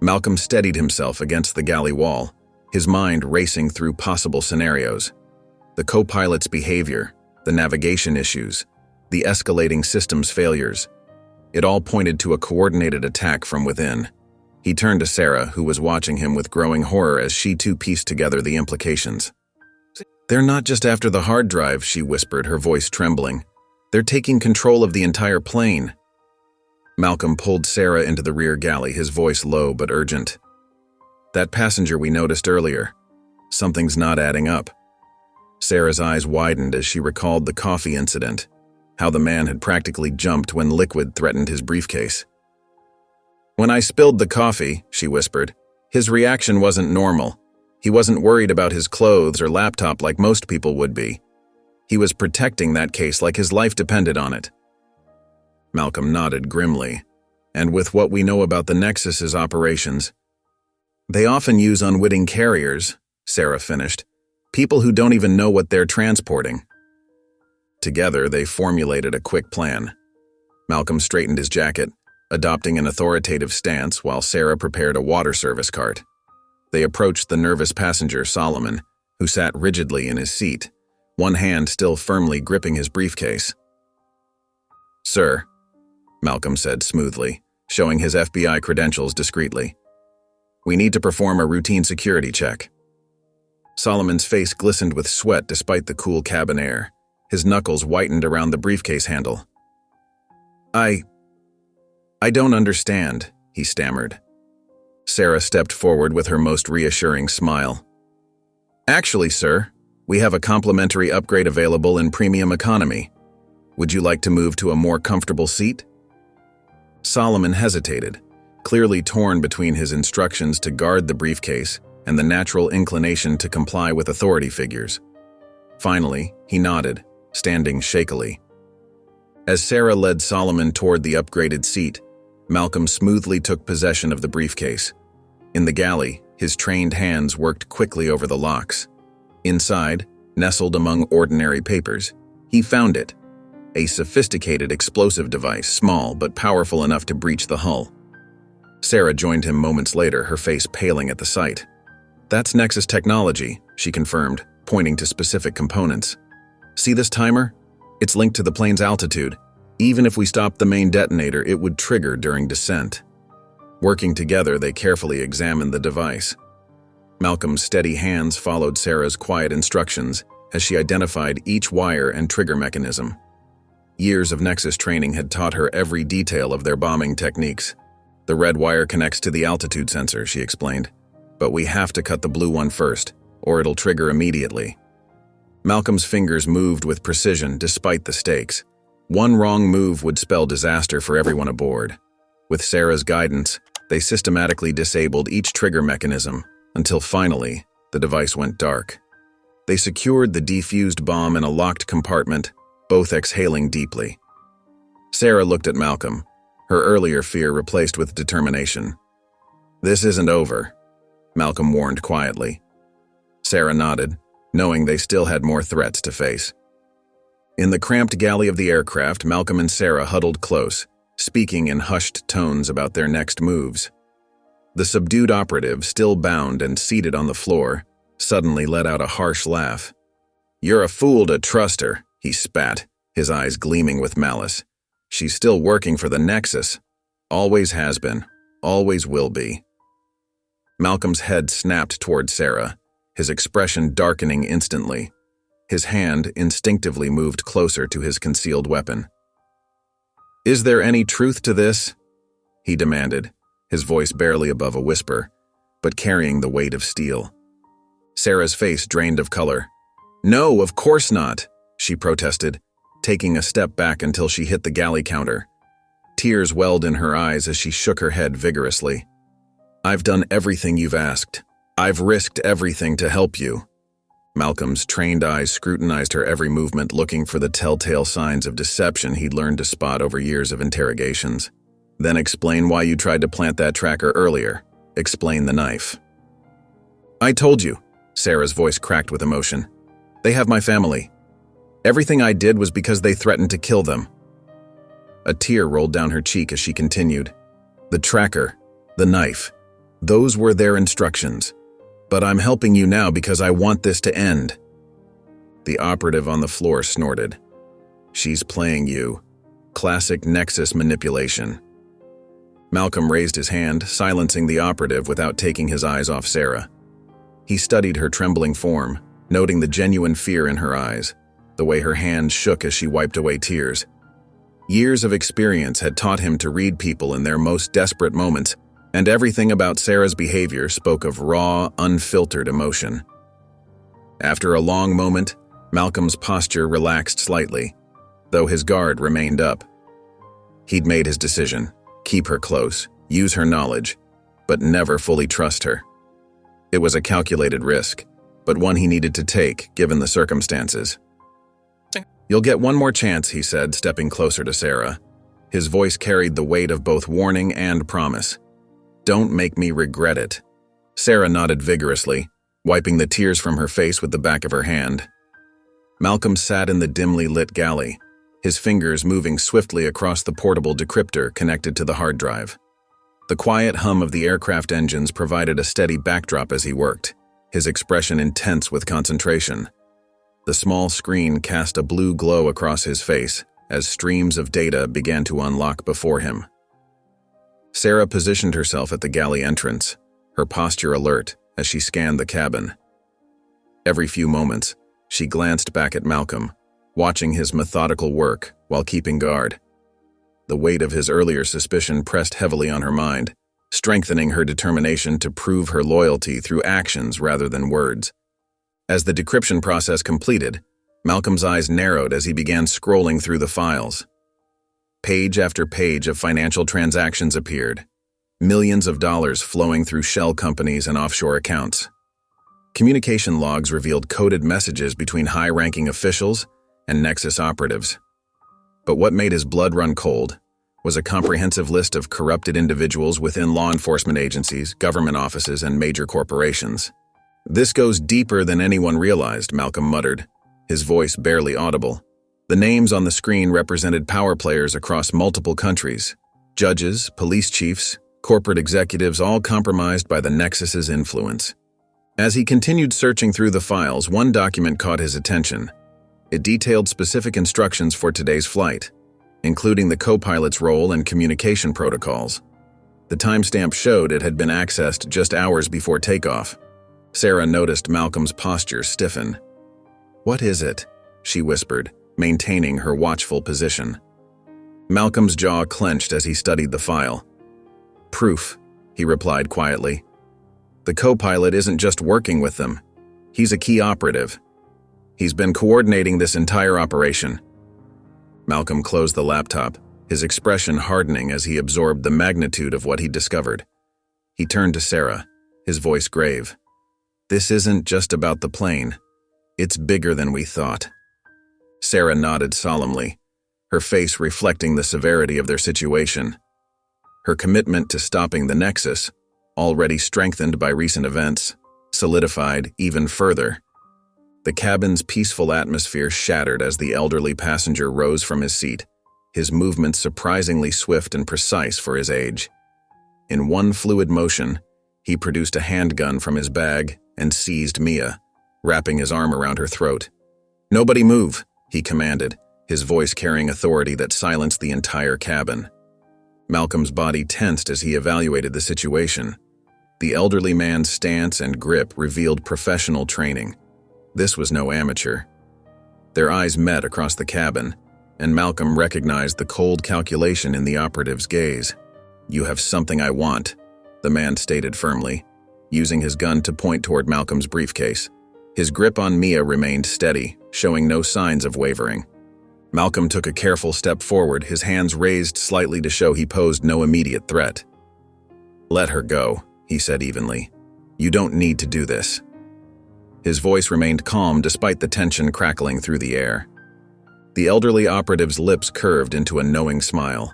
Malcolm steadied himself against the galley wall, his mind racing through possible scenarios. The co-pilot's behavior, the navigation issues, the escalating systems failures. It all pointed to a coordinated attack from within. He turned to Sarah, who was watching him with growing horror as she too pieced together the implications. "They're not just after the hard drive," she whispered, her voice trembling. "They're taking control of the entire plane." Malcolm pulled Sarah into the rear galley, his voice low but urgent. "That passenger we noticed earlier. Something's not adding up." Sarah's eyes widened as she recalled the coffee incident, how the man had practically jumped when liquid threatened his briefcase. "When I spilled the coffee," she whispered, "his reaction wasn't normal. He wasn't worried about his clothes or laptop like most people would be. He was protecting that case like his life depended on it." Malcolm nodded grimly. "And with what we know about the Nexus's operations, they often use unwitting carriers," Sarah finished. "People who don't even know what they're transporting." Together, they formulated a quick plan. Malcolm straightened his jacket, adopting an authoritative stance while Sarah prepared a water service cart. They approached the nervous passenger, Solomon, who sat rigidly in his seat, one hand still firmly gripping his briefcase. "Sir," Malcolm said smoothly, showing his FBI credentials discreetly, "we need to perform a routine security check." Solomon's face glistened with sweat despite the cool cabin air. His knuckles whitened around the briefcase handle. I don't understand," he stammered. Sarah stepped forward with her most reassuring smile. "Actually, sir, we have a complimentary upgrade available in premium economy. Would you like to move to a more comfortable seat?" Solomon hesitated, clearly torn between his instructions to guard the briefcase and the natural inclination to comply with authority figures. Finally, he nodded, standing shakily. As Sarah led Solomon toward the upgraded seat, Malcolm smoothly took possession of the briefcase. In the galley, his trained hands worked quickly over the locks. Inside, nestled among ordinary papers, he found it, a sophisticated explosive device, small but powerful enough to breach the hull. Sarah joined him moments later, her face paling at the sight. "That's Nexus technology," she confirmed, pointing to specific components. "See this timer? It's linked to the plane's altitude. Even if we stopped the main detonator, it would trigger during descent." Working together, they carefully examined the device. Malcolm's steady hands followed Sarah's quiet instructions as she identified each wire and trigger mechanism. Years of Nexus training had taught her every detail of their bombing techniques. The red wire connects to the altitude sensor, she explained. But we have to cut the blue one first, or it'll trigger immediately. Malcolm's fingers moved with precision despite the stakes. One wrong move would spell disaster for everyone aboard. With Sarah's guidance, they systematically disabled each trigger mechanism until finally, the device went dark. They secured the defused bomb in a locked compartment, both exhaling deeply. Sarah looked at Malcolm, her earlier fear replaced with determination. "This isn't over," Malcolm warned quietly. Sarah nodded, knowing they still had more threats to face. In the cramped galley of the aircraft, Malcolm and Sarah huddled close, speaking in hushed tones about their next moves. The subdued operative, still bound and seated on the floor, suddenly let out a harsh laugh. "You're a fool to trust her," he spat, his eyes gleaming with malice. "She's still working for the Nexus. Always has been, always will be." Malcolm's head snapped toward Sarah, his expression darkening instantly. His hand instinctively moved closer to his concealed weapon. "Is there any truth to this?" he demanded, his voice barely above a whisper, but carrying the weight of steel. Sarah's face drained of color. "No, of course not," she protested, taking a step back until she hit the galley counter. Tears welled in her eyes as she shook her head vigorously. "I've done everything you've asked. I've risked everything to help you." Malcolm's trained eyes scrutinized her every movement, looking for the telltale signs of deception he'd learned to spot over years of interrogations. "Then explain why you tried to plant that tracker earlier. Explain the knife." "I told you," Sarah's voice cracked with emotion. "They have my family. Everything I did was because they threatened to kill them." A tear rolled down her cheek as she continued. "The tracker, the knife, those were their instructions. But I'm helping you now because I want this to end." The operative on the floor snorted. "She's playing you. Classic Nexus manipulation." Malcolm raised his hand, silencing the operative without taking his eyes off Sarah. He studied her trembling form, noting the genuine fear in her eyes, the way her hand shook as she wiped away tears. Years of experience had taught him to read people in their most desperate moments, and everything about Sarah's behavior spoke of raw, unfiltered emotion. After a long moment, Malcolm's posture relaxed slightly, though his guard remained up. He'd made his decision: keep her close, use her knowledge, but never fully trust her. It was a calculated risk, but one he needed to take given the circumstances. "You'll get one more chance," he said, stepping closer to Sarah. His voice carried the weight of both warning and promise. "Don't make me regret it." Sarah nodded vigorously, wiping the tears from her face with the back of her hand. Malcolm sat in the dimly lit galley, his fingers moving swiftly across the portable decryptor connected to the hard drive. The quiet hum of the aircraft engines provided a steady backdrop as he worked, his expression intense with concentration. The small screen cast a blue glow across his face as streams of data began to unlock before him. Sarah positioned herself at the galley entrance, her posture alert as she scanned the cabin. Every few moments, she glanced back at Malcolm, watching his methodical work while keeping guard. The weight of his earlier suspicion pressed heavily on her mind, strengthening her determination to prove her loyalty through actions rather than words. As the decryption process completed, Malcolm's eyes narrowed as he began scrolling through the files. Page after page of financial transactions appeared, millions of dollars flowing through shell companies and offshore accounts. Communication logs revealed coded messages between high-ranking officials and Nexus operatives. But what made his blood run cold was a comprehensive list of corrupted individuals within law enforcement agencies, government offices, and major corporations. "This goes deeper than anyone realized," Malcolm muttered, his voice barely audible. The names on the screen represented power players across multiple countries: judges, police chiefs, corporate executives, all compromised by the Nexus's influence. As he continued searching through the files, one document caught his attention. It detailed specific instructions for today's flight, including the co-pilot's role and communication protocols. The timestamp showed it had been accessed just hours before takeoff. Sarah noticed Malcolm's posture stiffen. "What is it?" she whispered, maintaining her watchful position. Malcolm's jaw clenched as he studied the file. "Proof," he replied quietly. "The co-pilot isn't just working with them. He's a key operative. He's been coordinating this entire operation." Malcolm closed the laptop, his expression hardening as he absorbed the magnitude of what he'd discovered. He turned to Sarah, his voice grave. "This isn't just about the plane. It's bigger than we thought." Sarah nodded solemnly, her face reflecting the severity of their situation. Her commitment to stopping the Nexus, already strengthened by recent events, solidified even further. The cabin's peaceful atmosphere shattered as the elderly passenger rose from his seat, his movements surprisingly swift and precise for his age. In one fluid motion, he produced a handgun from his bag and seized Mia, wrapping his arm around her throat. "Nobody move," he commanded, his voice carrying authority that silenced the entire cabin. Malcolm's body tensed as he evaluated the situation. The elderly man's stance and grip revealed professional training. This was no amateur. Their eyes met across the cabin, and Malcolm recognized the cold calculation in the operative's gaze. "You have something I want," the man stated firmly, using his gun to point toward Malcolm's briefcase. His grip on Mia remained steady, showing no signs of wavering. Malcolm took a careful step forward, his hands raised slightly to show he posed no immediate threat. "Let her go," he said evenly. "You don't need to do this." His voice remained calm despite the tension crackling through the air. The elderly operative's lips curved into a knowing smile.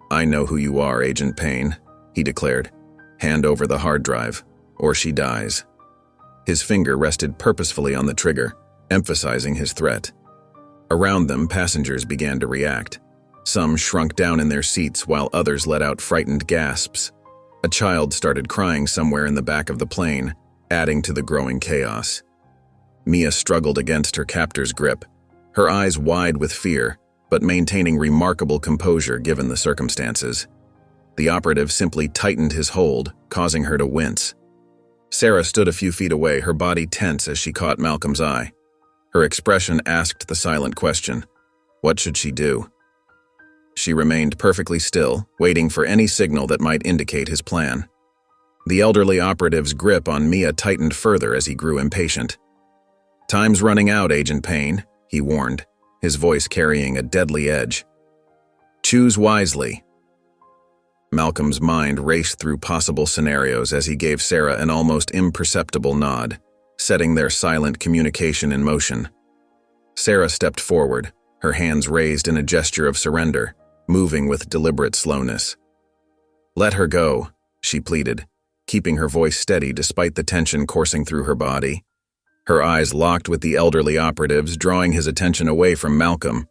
"I know who you are, Agent Payne," he declared. "Hand over the hard drive, or she dies." His finger rested purposefully on the trigger, emphasizing his threat. Around them, passengers began to react. Some shrunk down in their seats while others let out frightened gasps. A child started crying somewhere in the back of the plane, adding to the growing chaos. Mia struggled against her captor's grip, her eyes wide with fear, but maintaining remarkable composure given the circumstances. The operative simply tightened his hold, causing her to wince. Sarah stood a few feet away, her body tense as she caught Malcolm's eye. Her expression asked the silent question, what should she do? She remained perfectly still, waiting for any signal that might indicate his plan. The elderly operative's grip on Mia tightened further as he grew impatient. "Time's running out, Agent Payne," he warned, his voice carrying a deadly edge. "Choose wisely." Malcolm's mind raced through possible scenarios as he gave Sarah an almost imperceptible nod, setting their silent communication in motion. Sarah stepped forward, her hands raised in a gesture of surrender, moving with deliberate slowness. "Let her go," she pleaded, keeping her voice steady despite the tension coursing through her body. Her eyes locked with the elderly operative's, drawing his attention away from Malcolm.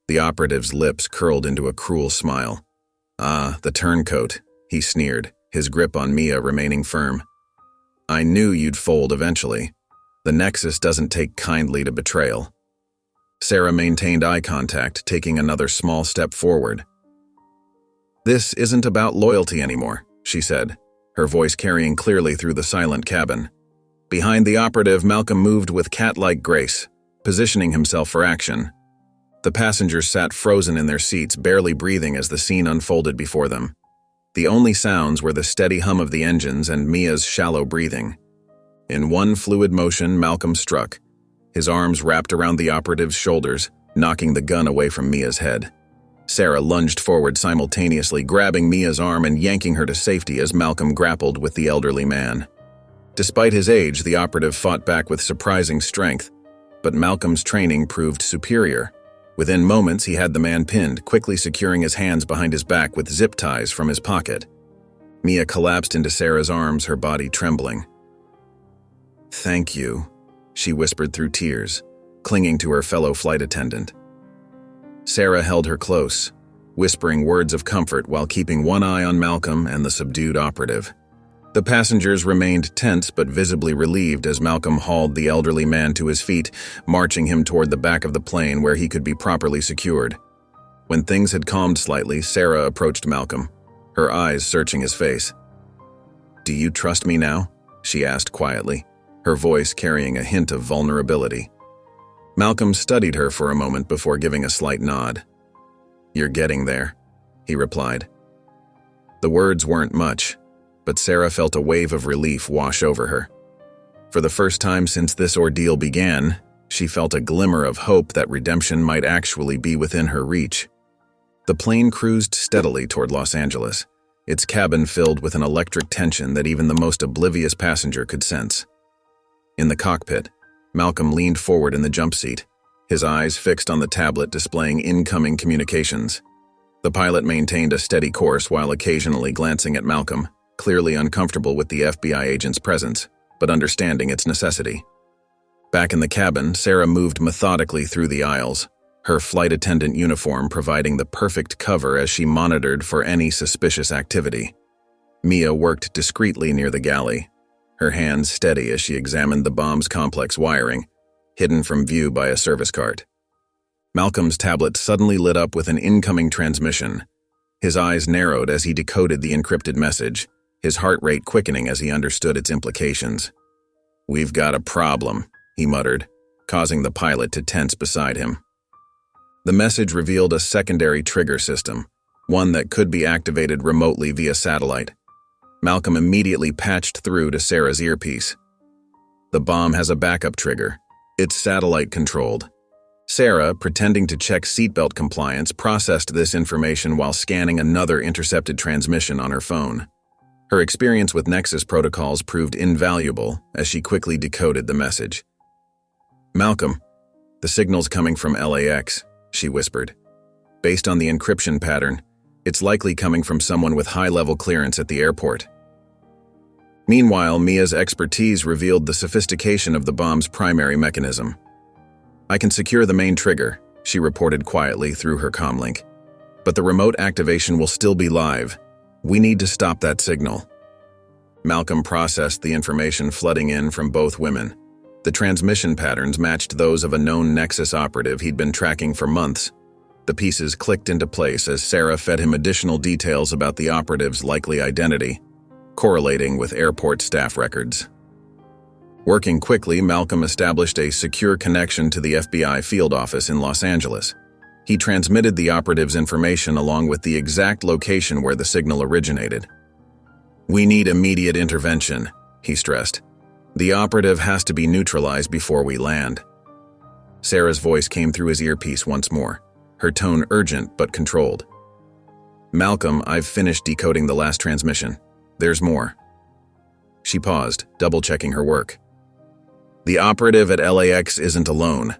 The operative's lips curled into a cruel smile. "Ah, the turncoat," he sneered, his grip on Mia remaining firm. "I knew you'd fold eventually. The Nexus doesn't take kindly to betrayal." Sarah maintained eye contact, taking another small step forward. "This isn't about loyalty anymore," she said, her voice carrying clearly through the silent cabin. Behind the operative, Malcolm moved with cat-like grace, positioning himself for action. The passengers sat frozen in their seats, barely breathing as the scene unfolded before them. The only sounds were the steady hum of the engines and Mia's shallow breathing. In one fluid motion, Malcolm struck, his arms wrapped around the operative's shoulders, knocking the gun away from Mia's head. Sarah lunged forward simultaneously, grabbing Mia's arm and yanking her to safety as Malcolm grappled with the elderly man. Despite his age, the operative fought back with surprising strength, but Malcolm's training proved superior. Within moments, he had the man pinned, quickly securing his hands behind his back with zip ties from his pocket. Mia collapsed into Sarah's arms, her body trembling. "Thank you," she whispered through tears, clinging to her fellow flight attendant. Sarah held her close, whispering words of comfort while keeping one eye on Malcolm and the subdued operative. The passengers remained tense but visibly relieved as Malcolm hauled the elderly man to his feet, marching him toward the back of the plane where he could be properly secured. When things had calmed slightly, Sarah approached Malcolm, her eyes searching his face. "Do you trust me now?" she asked quietly, her voice carrying a hint of vulnerability. Malcolm studied her for a moment before giving a slight nod. "You're getting there," he replied. The words weren't much, but Sarah felt a wave of relief wash over her. For the first time since this ordeal began, she felt a glimmer of hope that redemption might actually be within her reach. The plane cruised steadily toward Los Angeles, its cabin filled with an electric tension that even the most oblivious passenger could sense. In the cockpit, Malcolm leaned forward in the jump seat, his eyes fixed on the tablet displaying incoming communications. The pilot maintained a steady course while occasionally glancing at Malcolm, clearly uncomfortable with the FBI agent's presence, but understanding its necessity. Back in the cabin, Sarah moved methodically through the aisles, her flight attendant uniform providing the perfect cover as she monitored for any suspicious activity. Mia worked discreetly near the galley, her hands steady as she examined the bomb's complex wiring, hidden from view by a service cart. Malcolm's tablet suddenly lit up with an incoming transmission. His eyes narrowed as he decoded the encrypted message, his heart rate quickening as he understood its implications. "We've got a problem," he muttered, causing the pilot to tense beside him. The message revealed a secondary trigger system, one that could be activated remotely via satellite. Malcolm immediately patched through to Sarah's earpiece. "The bomb has a backup trigger. It's satellite-controlled." Sarah, pretending to check seatbelt compliance, processed this information while scanning another intercepted transmission on her phone. Her experience with Nexus protocols proved invaluable as she quickly decoded the message. "Malcolm, the signal's coming from LAX," she whispered. "Based on the encryption pattern, it's likely coming from someone with high-level clearance at the airport." Meanwhile, Mia's expertise revealed the sophistication of the bomb's primary mechanism. "I can secure the main trigger," she reported quietly through her comlink. "But the remote activation will still be live. We need to stop that signal." Malcolm processed the information flooding in from both women. The transmission patterns matched those of a known Nexus operative he'd been tracking for months. The pieces clicked into place as Sarah fed him additional details about the operative's likely identity, correlating with airport staff records. Working quickly, Malcolm established a secure connection to the FBI field office in Los Angeles. He transmitted the operative's information along with the exact location where the signal originated. "We need immediate intervention," he stressed. "The operative has to be neutralized before we land." Sarah's voice came through his earpiece once more, her tone urgent but controlled. "Malcolm, I've finished decoding the last transmission. There's more." She paused, double-checking her work. "The operative at LAX isn't alone.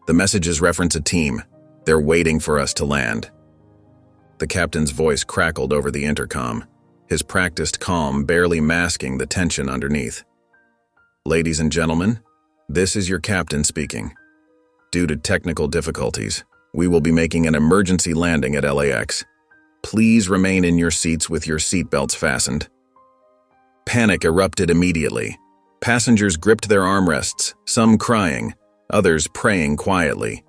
The messages reference a team. They're waiting for us to land." The captain's voice crackled over the intercom, his practiced calm barely masking the tension underneath. "Ladies and gentlemen, this is your captain speaking. Due to technical difficulties, we will be making an emergency landing at LAX. Please remain in your seats with your seatbelts fastened." Panic erupted immediately. Passengers gripped their armrests, some crying, others praying quietly.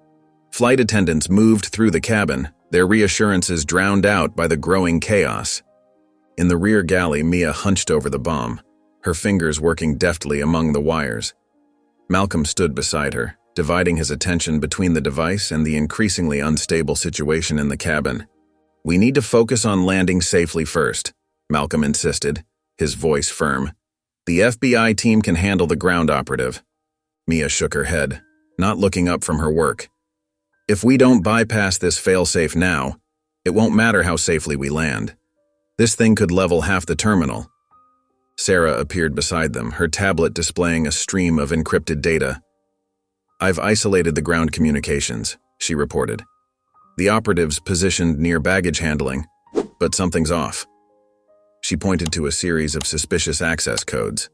Flight attendants moved through the cabin, their reassurances drowned out by the growing chaos. In the rear galley, Mia hunched over the bomb, her fingers working deftly among the wires. Malcolm stood beside her, dividing his attention between the device and the increasingly unstable situation in the cabin. "We need to focus on landing safely first," Malcolm insisted, his voice firm. "The FBI team can handle the ground operative." Mia shook her head, not looking up from her work. "If we don't bypass this failsafe now, it won't matter how safely we land. This thing could level half the terminal." Sarah appeared beside them, her tablet displaying a stream of encrypted data. "I've isolated the ground communications," she reported. "The operative's positioned near baggage handling, but something's off." She pointed to a series of suspicious access codes.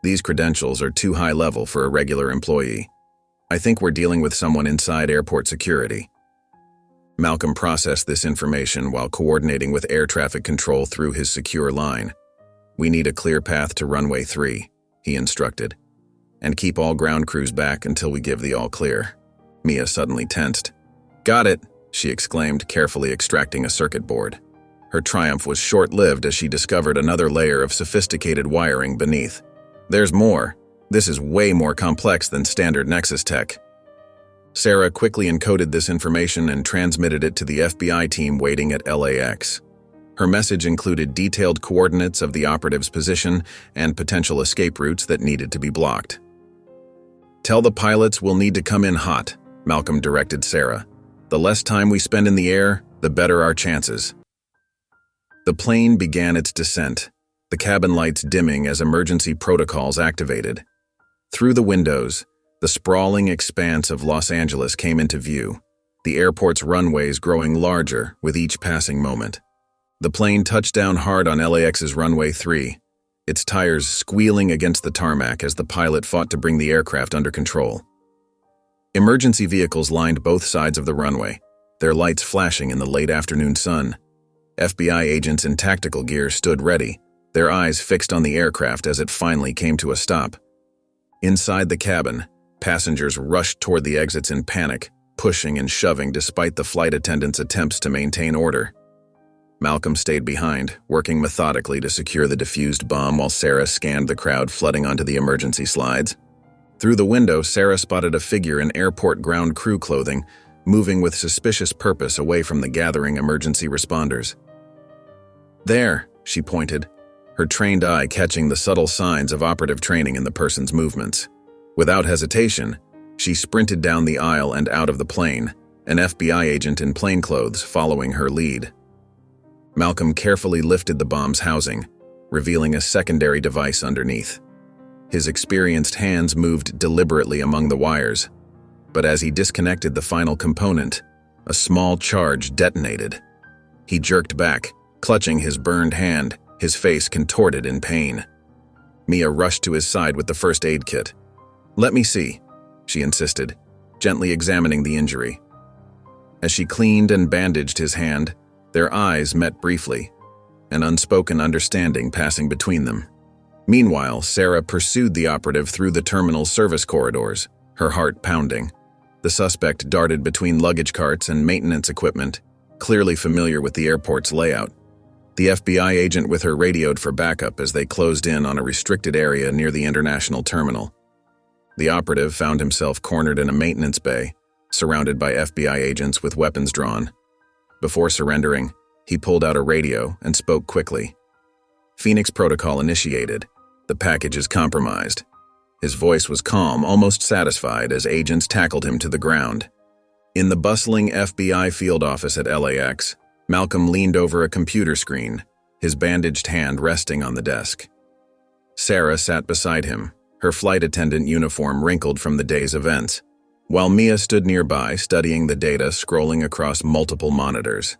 "These credentials are too high level for a regular employee. I think we're dealing with someone inside airport security." Malcolm processed this information while coordinating with air traffic control through his secure line. "We need a clear path to runway 3, he instructed. "And keep all ground crews back until we give the all clear." Mia suddenly tensed. "Got it," she exclaimed, carefully extracting a circuit board. Her triumph was short-lived as she discovered another layer of sophisticated wiring beneath. "There's more. This is way more complex than standard Nexus tech." Sarah quickly encoded this information and transmitted it to the FBI team waiting at LAX. Her message included detailed coordinates of the operative's position and potential escape routes that needed to be blocked. "Tell the pilots we'll need to come in hot," Malcolm directed Sarah. "The less time we spend in the air, the better our chances." The plane began its descent, the cabin lights dimming as emergency protocols activated. Through the windows, the sprawling expanse of Los Angeles came into view, the airport's runways growing larger with each passing moment. The plane touched down hard on LAX's runway 3, its tires squealing against the tarmac as the pilot fought to bring the aircraft under control. Emergency vehicles lined both sides of the runway, their lights flashing in the late afternoon sun. FBI agents in tactical gear stood ready, their eyes fixed on the aircraft as it finally came to a stop. Inside the cabin, passengers rushed toward the exits in panic, pushing and shoving despite the flight attendants' attempts to maintain order. Malcolm stayed behind, working methodically to secure the defused bomb while Sarah scanned the crowd flooding onto the emergency slides. Through the window, Sarah spotted a figure in airport ground crew clothing, moving with suspicious purpose away from the gathering emergency responders. "There," she pointed, her trained eye catching the subtle signs of operative training in the person's movements. Without hesitation, she sprinted down the aisle and out of the plane, an FBI agent in plainclothes following her lead. Malcolm carefully lifted the bomb's housing, revealing a secondary device underneath. His experienced hands moved deliberately among the wires, but as he disconnected the final component, a small charge detonated. He jerked back, clutching his burned hand, his face contorted in pain. Mia rushed to his side with the first aid kit. "Let me see," she insisted, gently examining the injury. As she cleaned and bandaged his hand, their eyes met briefly, an unspoken understanding passing between them. Meanwhile, Sarah pursued the operative through the terminal's service corridors, her heart pounding. The suspect darted between luggage carts and maintenance equipment, clearly familiar with the airport's layout. The FBI agent with her radioed for backup as they closed in on a restricted area near the international terminal. The operative found himself cornered in a maintenance bay, surrounded by FBI agents with weapons drawn. Before surrendering, he pulled out a radio and spoke quickly. "Phoenix Protocol initiated. The package is compromised." His voice was calm, almost satisfied, as agents tackled him to the ground. In the bustling FBI field office at LAX, Malcolm leaned over a computer screen, his bandaged hand resting on the desk. Sarah sat beside him, her flight attendant uniform wrinkled from the day's events, while Mia stood nearby studying the data scrolling across multiple monitors.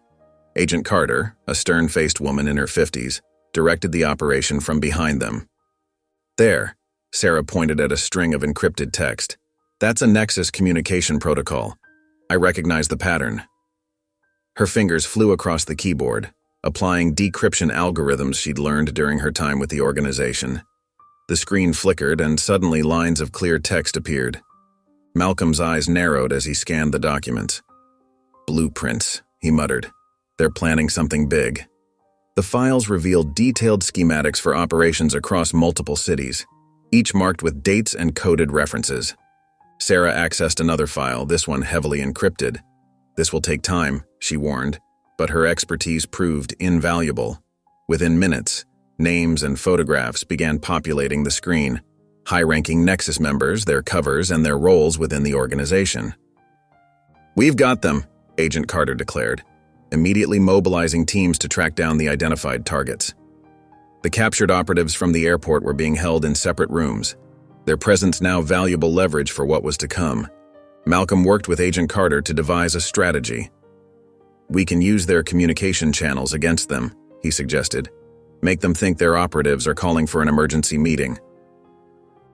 Agent Carter, a stern-faced woman in her 50s, directed the operation from behind them. "There," Sarah pointed at a string of encrypted text. "That's a Nexus communication protocol. I recognize the pattern." Her fingers flew across the keyboard, applying decryption algorithms she'd learned during her time with the organization. The screen flickered and suddenly lines of clear text appeared. Malcolm's eyes narrowed as he scanned the documents. "Blueprints," he muttered. "They're planning something big." The files revealed detailed schematics for operations across multiple cities, each marked with dates and coded references. Sarah accessed another file, this one heavily encrypted. "This will take time," she warned, but her expertise proved invaluable. Within minutes, names and photographs began populating the screen, high-ranking Nexus members, their covers, and their roles within the organization. "We've got them," Agent Carter declared, immediately mobilizing teams to track down the identified targets. The captured operatives from the airport were being held in separate rooms, their presence now valuable leverage for what was to come. Malcolm worked with Agent Carter to devise a strategy. "We can use their communication channels against them," he suggested. "Make them think their operatives are calling for an emergency meeting."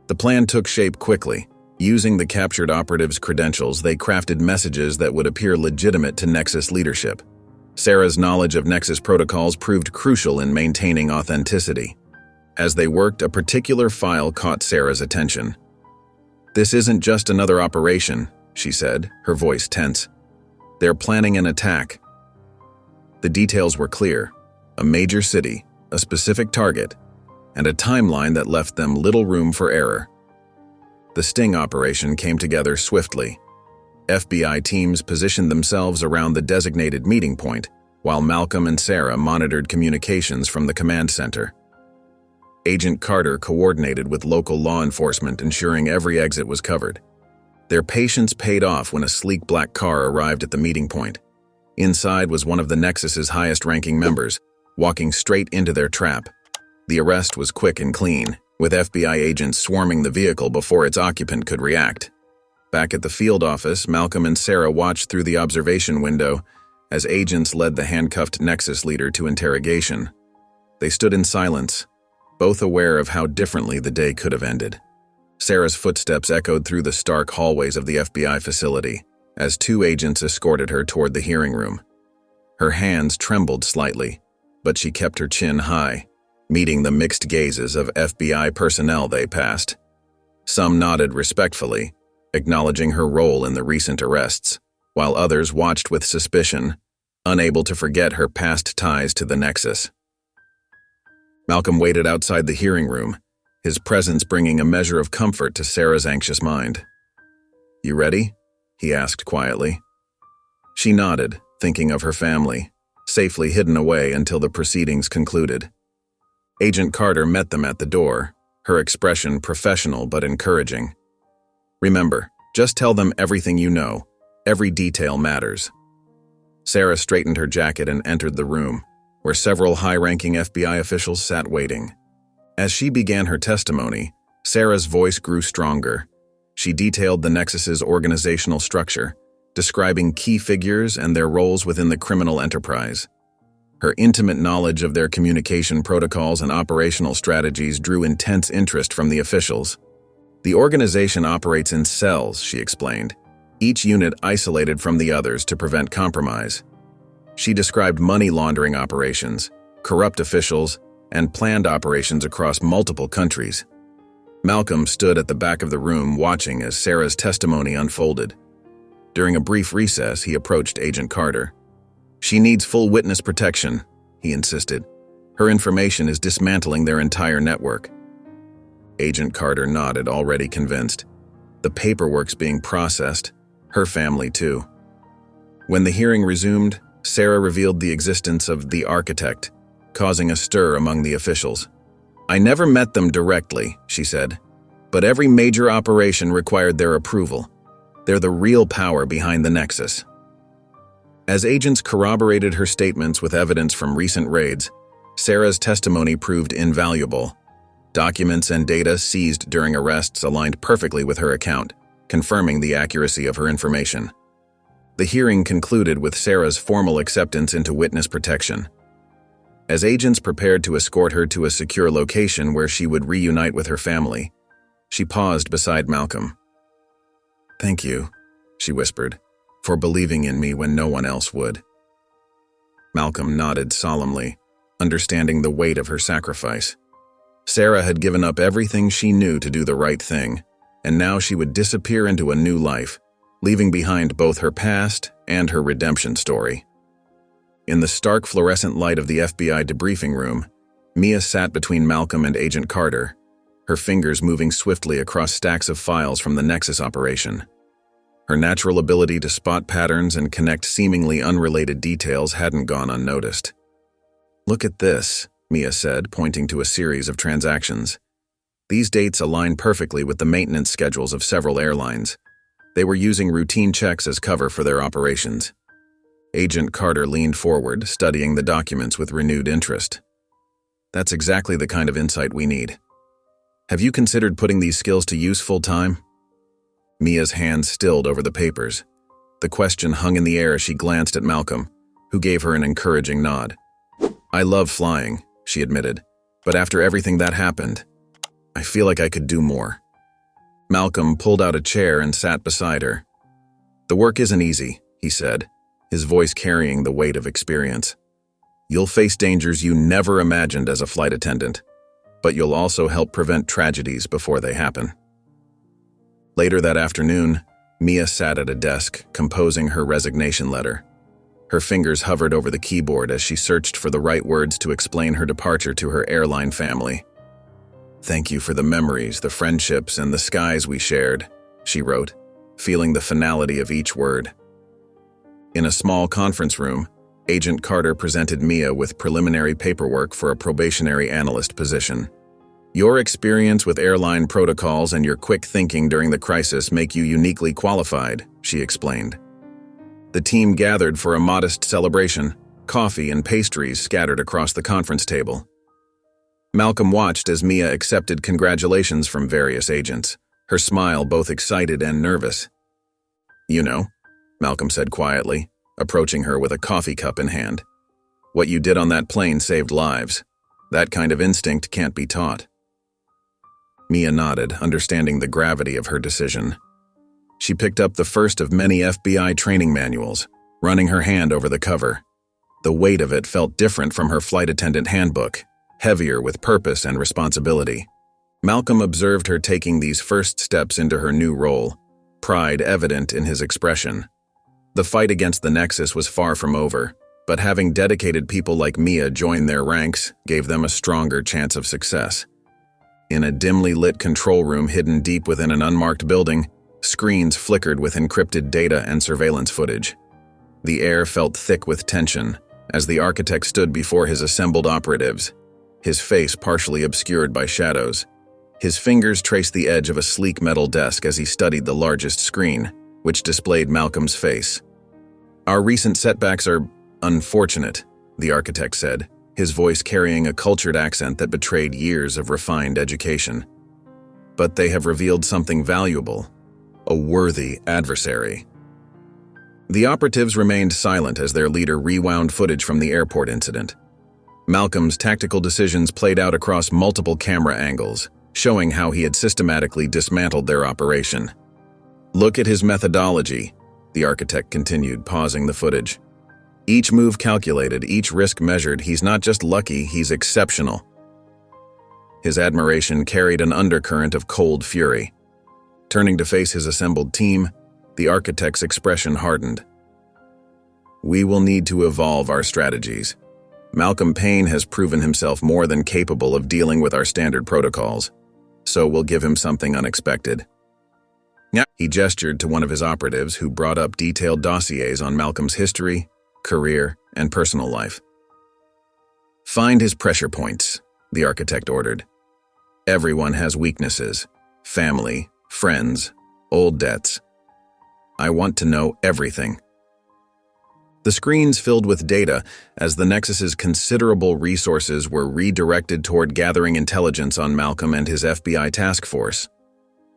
The plan took shape quickly. Using the captured operatives' credentials, they crafted messages that would appear legitimate to Nexus leadership. Sarah's knowledge of Nexus protocols proved crucial in maintaining authenticity. As they worked, a particular file caught Sarah's attention. "This isn't just another operation," she said, her voice tense. "They're planning an attack." The details were clear: a major city, a specific target, and a timeline that left them little room for error. The sting operation came together swiftly. FBI teams positioned themselves around the designated meeting point, while Malcolm and Sarah monitored communications from the command center. Agent Carter coordinated with local law enforcement, ensuring every exit was covered. Their patience paid off when a sleek black car arrived at the meeting point. Inside was one of the Nexus's highest-ranking members, walking straight into their trap. The arrest was quick and clean, with FBI agents swarming the vehicle before its occupant could react. Back at the field office, Malcolm and Sarah watched through the observation window as agents led the handcuffed Nexus leader to interrogation. They stood in silence, both aware of how differently the day could have ended. Sarah's footsteps echoed through the stark hallways of the FBI facility as two agents escorted her toward the hearing room. Her hands trembled slightly, but she kept her chin high, meeting the mixed gazes of FBI personnel they passed. Some nodded respectfully, acknowledging her role in the recent arrests, while others watched with suspicion, unable to forget her past ties to the Nexus. Malcolm waited outside the hearing room, his presence bringing a measure of comfort to Sarah's anxious mind. "You ready?" he asked quietly. She nodded, thinking of her family, safely hidden away until the proceedings concluded. Agent Carter met them at the door, her expression professional but encouraging. "Remember, just tell them everything you know. Every detail matters." Sarah straightened her jacket and entered the room, where several high-ranking FBI officials sat waiting. As she began her testimony, Sarah's voice grew stronger. She detailed the Nexus's organizational structure, describing key figures and their roles within the criminal enterprise. Her intimate knowledge of their communication protocols and operational strategies drew intense interest from the officials. "The organization operates in cells," she explained, each unit isolated from the others to prevent compromise. She described money laundering operations, corrupt officials, and planned operations across multiple countries. Malcolm stood at the back of the room watching as Sarah's testimony unfolded. During a brief recess, he approached Agent Carter. "She needs full witness protection," he insisted. "Her information is dismantling their entire network." Agent Carter nodded, already convinced. The paperwork's being processed, her family too. When the hearing resumed, Sarah revealed the existence of the architect, causing a stir among the officials. "I never met them directly," she said, "but every major operation required their approval. They're the real power behind the Nexus." As agents corroborated her statements with evidence from recent raids, Sarah's testimony proved invaluable. Documents and data seized during arrests aligned perfectly with her account, confirming the accuracy of her information. The hearing concluded with Sarah's formal acceptance into witness protection. As agents prepared to escort her to a secure location where she would reunite with her family, she paused beside Malcolm. "Thank you," she whispered, "for believing in me when no one else would." Malcolm nodded solemnly, understanding the weight of her sacrifice. Sarah had given up everything she knew to do the right thing, and now she would disappear into a new life, leaving behind both her past and her redemption story. In the stark fluorescent light of the FBI debriefing room, Mia sat between Malcolm and Agent Carter, her fingers moving swiftly across stacks of files from the Nexus operation. Her natural ability to spot patterns and connect seemingly unrelated details hadn't gone unnoticed. "Look at this," Mia said, pointing to a series of transactions. These dates align perfectly with the maintenance schedules of several airlines. They were using routine checks as cover for their operations. Agent Carter leaned forward, studying the documents with renewed interest. "That's exactly the kind of insight we need. Have you considered putting these skills to use full-time?" Mia's hands stilled over the papers. The question hung in the air as she glanced at Malcolm, who gave her an encouraging nod. "I love flying," she admitted, "but after everything that happened, I feel like I could do more." Malcolm pulled out a chair and sat beside her. "The work isn't easy," he said, his voice carrying the weight of experience. "You'll face dangers you never imagined as a flight attendant, but you'll also help prevent tragedies before they happen." Later that afternoon, Mia sat at a desk, composing her resignation letter. Her fingers hovered over the keyboard as she searched for the right words to explain her departure to her airline family. "Thank you for the memories, the friendships, and the skies we shared," she wrote, feeling the finality of each word. In a small conference room, Agent Carter presented Mia with preliminary paperwork for a probationary analyst position. Your experience with airline protocols and your quick thinking during the crisis make you uniquely qualified, she explained. The team gathered for a modest celebration, coffee and pastries scattered across the conference table. Malcolm watched as Mia accepted congratulations from various agents, her smile both excited and nervous. "You know," Malcolm said quietly, approaching her with a coffee cup in hand. "What you did on that plane saved lives. That kind of instinct can't be taught." Mia nodded, understanding the gravity of her decision. She picked up the first of many FBI training manuals, running her hand over the cover. The weight of it felt different from her flight attendant handbook, heavier with purpose and responsibility. Malcolm observed her taking these first steps into her new role, pride evident in his expression. The fight against the Nexus was far from over, but having dedicated people like Mia join their ranks gave them a stronger chance of success. In a dimly lit control room hidden deep within an unmarked building, screens flickered with encrypted data and surveillance footage. The air felt thick with tension as the architect stood before his assembled operatives, his face partially obscured by shadows. His fingers traced the edge of a sleek metal desk as he studied the largest screen, which displayed Malcolm's face. "Our recent setbacks are unfortunate," the architect said, his voice carrying a cultured accent that betrayed years of refined education. "But they have revealed something valuable, a worthy adversary." The operatives remained silent as their leader rewound footage from the airport incident. Malcolm's tactical decisions played out across multiple camera angles, showing how he had systematically dismantled their operation. "Look at his methodology," the architect continued, pausing the footage. "Each move calculated, each risk measured. He's not just lucky, he's exceptional." His admiration carried an undercurrent of cold fury. Turning to face his assembled team, the architect's expression hardened. "We will need to evolve our strategies. Malcolm Payne has proven himself more than capable of dealing with our standard protocols, so we'll give him something unexpected." He gestured to one of his operatives who brought up detailed dossiers on Malcolm's history, career, and personal life. "Find his pressure points," the architect ordered. "Everyone has weaknesses, family, friends, old debts. I want to know everything." The screens filled with data as the Nexus's considerable resources were redirected toward gathering intelligence on Malcolm and his FBI task force.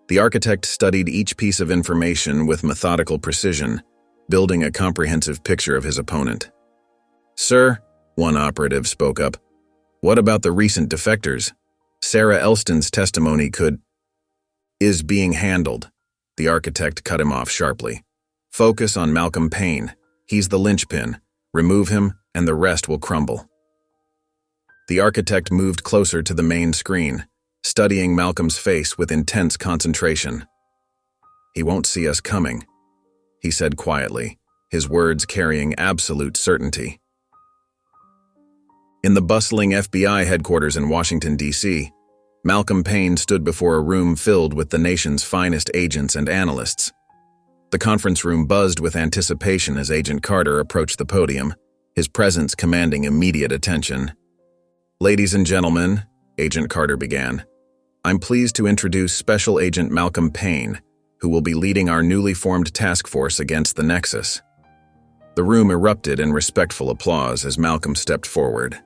The architect studied each piece of information with methodical precision, building a comprehensive picture of his opponent. "Sir," one operative spoke up, "what about the recent defectors? Sarah Elston's testimony is being handled." The architect cut him off sharply. "Focus on Malcolm Payne. He's the linchpin. Remove him, and the rest will crumble." The architect moved closer to the main screen, studying Malcolm's face with intense concentration. "He won't see us coming," he said quietly, his words carrying absolute certainty. In the bustling FBI headquarters in Washington, D.C., Malcolm Payne stood before a room filled with the nation's finest agents and analysts. The conference room buzzed with anticipation as Agent Carter approached the podium, his presence commanding immediate attention. "Ladies and gentlemen," Agent Carter began, "I'm pleased to introduce Special Agent Malcolm Payne, who will be leading our newly formed task force against the Nexus." The room erupted in respectful applause as Malcolm stepped forward.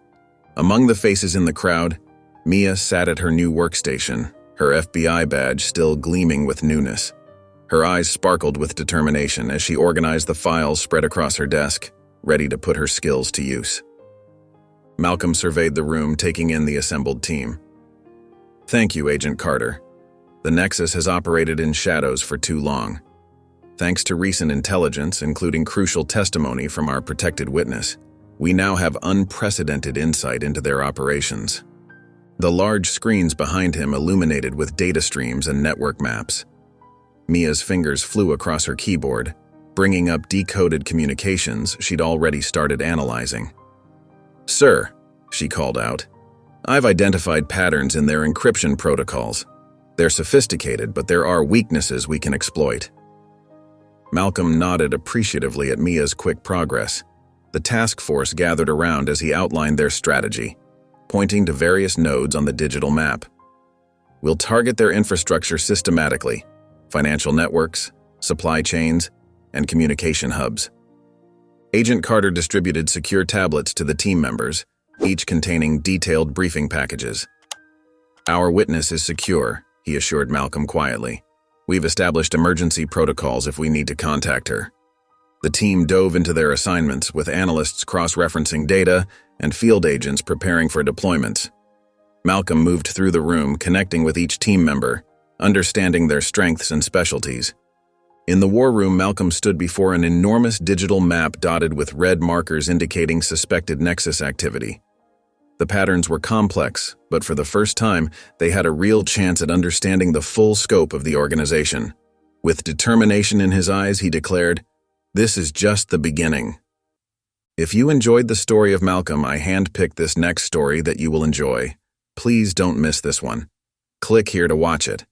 Among the faces in the crowd, Mia sat at her new workstation, her FBI badge still gleaming with newness. Her eyes sparkled with determination as she organized the files spread across her desk, ready to put her skills to use. Malcolm surveyed the room, taking in the assembled team. "Thank you, Agent Carter. The Nexus has operated in shadows for too long. Thanks to recent intelligence, including crucial testimony from our protected witness, we now have unprecedented insight into their operations." The large screens behind him illuminated with data streams and network maps. Mia's fingers flew across her keyboard, bringing up decoded communications she'd already started analyzing. "Sir," she called out, "I've identified patterns in their encryption protocols. They're sophisticated, but there are weaknesses we can exploit." Malcolm nodded appreciatively at Mia's quick progress. The task force gathered around as he outlined their strategy, pointing to various nodes on the digital map. We'll target their infrastructure systematically: financial networks, supply chains, and communication hubs. Agent Carter distributed secure tablets to the team members, each containing detailed briefing packages. "Our witness is secure," he assured Malcolm quietly. "We've established emergency protocols if we need to contact her." The team dove into their assignments, with analysts cross-referencing data and field agents preparing for deployments. Malcolm moved through the room, connecting with each team member, understanding their strengths and specialties. In the war room, Malcolm stood before an enormous digital map dotted with red markers indicating suspected Nexus activity. The patterns were complex, but for the first time, they had a real chance at understanding the full scope of the organization. With determination in his eyes, he declared, "This is just the beginning." If you enjoyed the story of Malcolm, I handpicked this next story that you will enjoy. Please don't miss this one. Click here to watch it.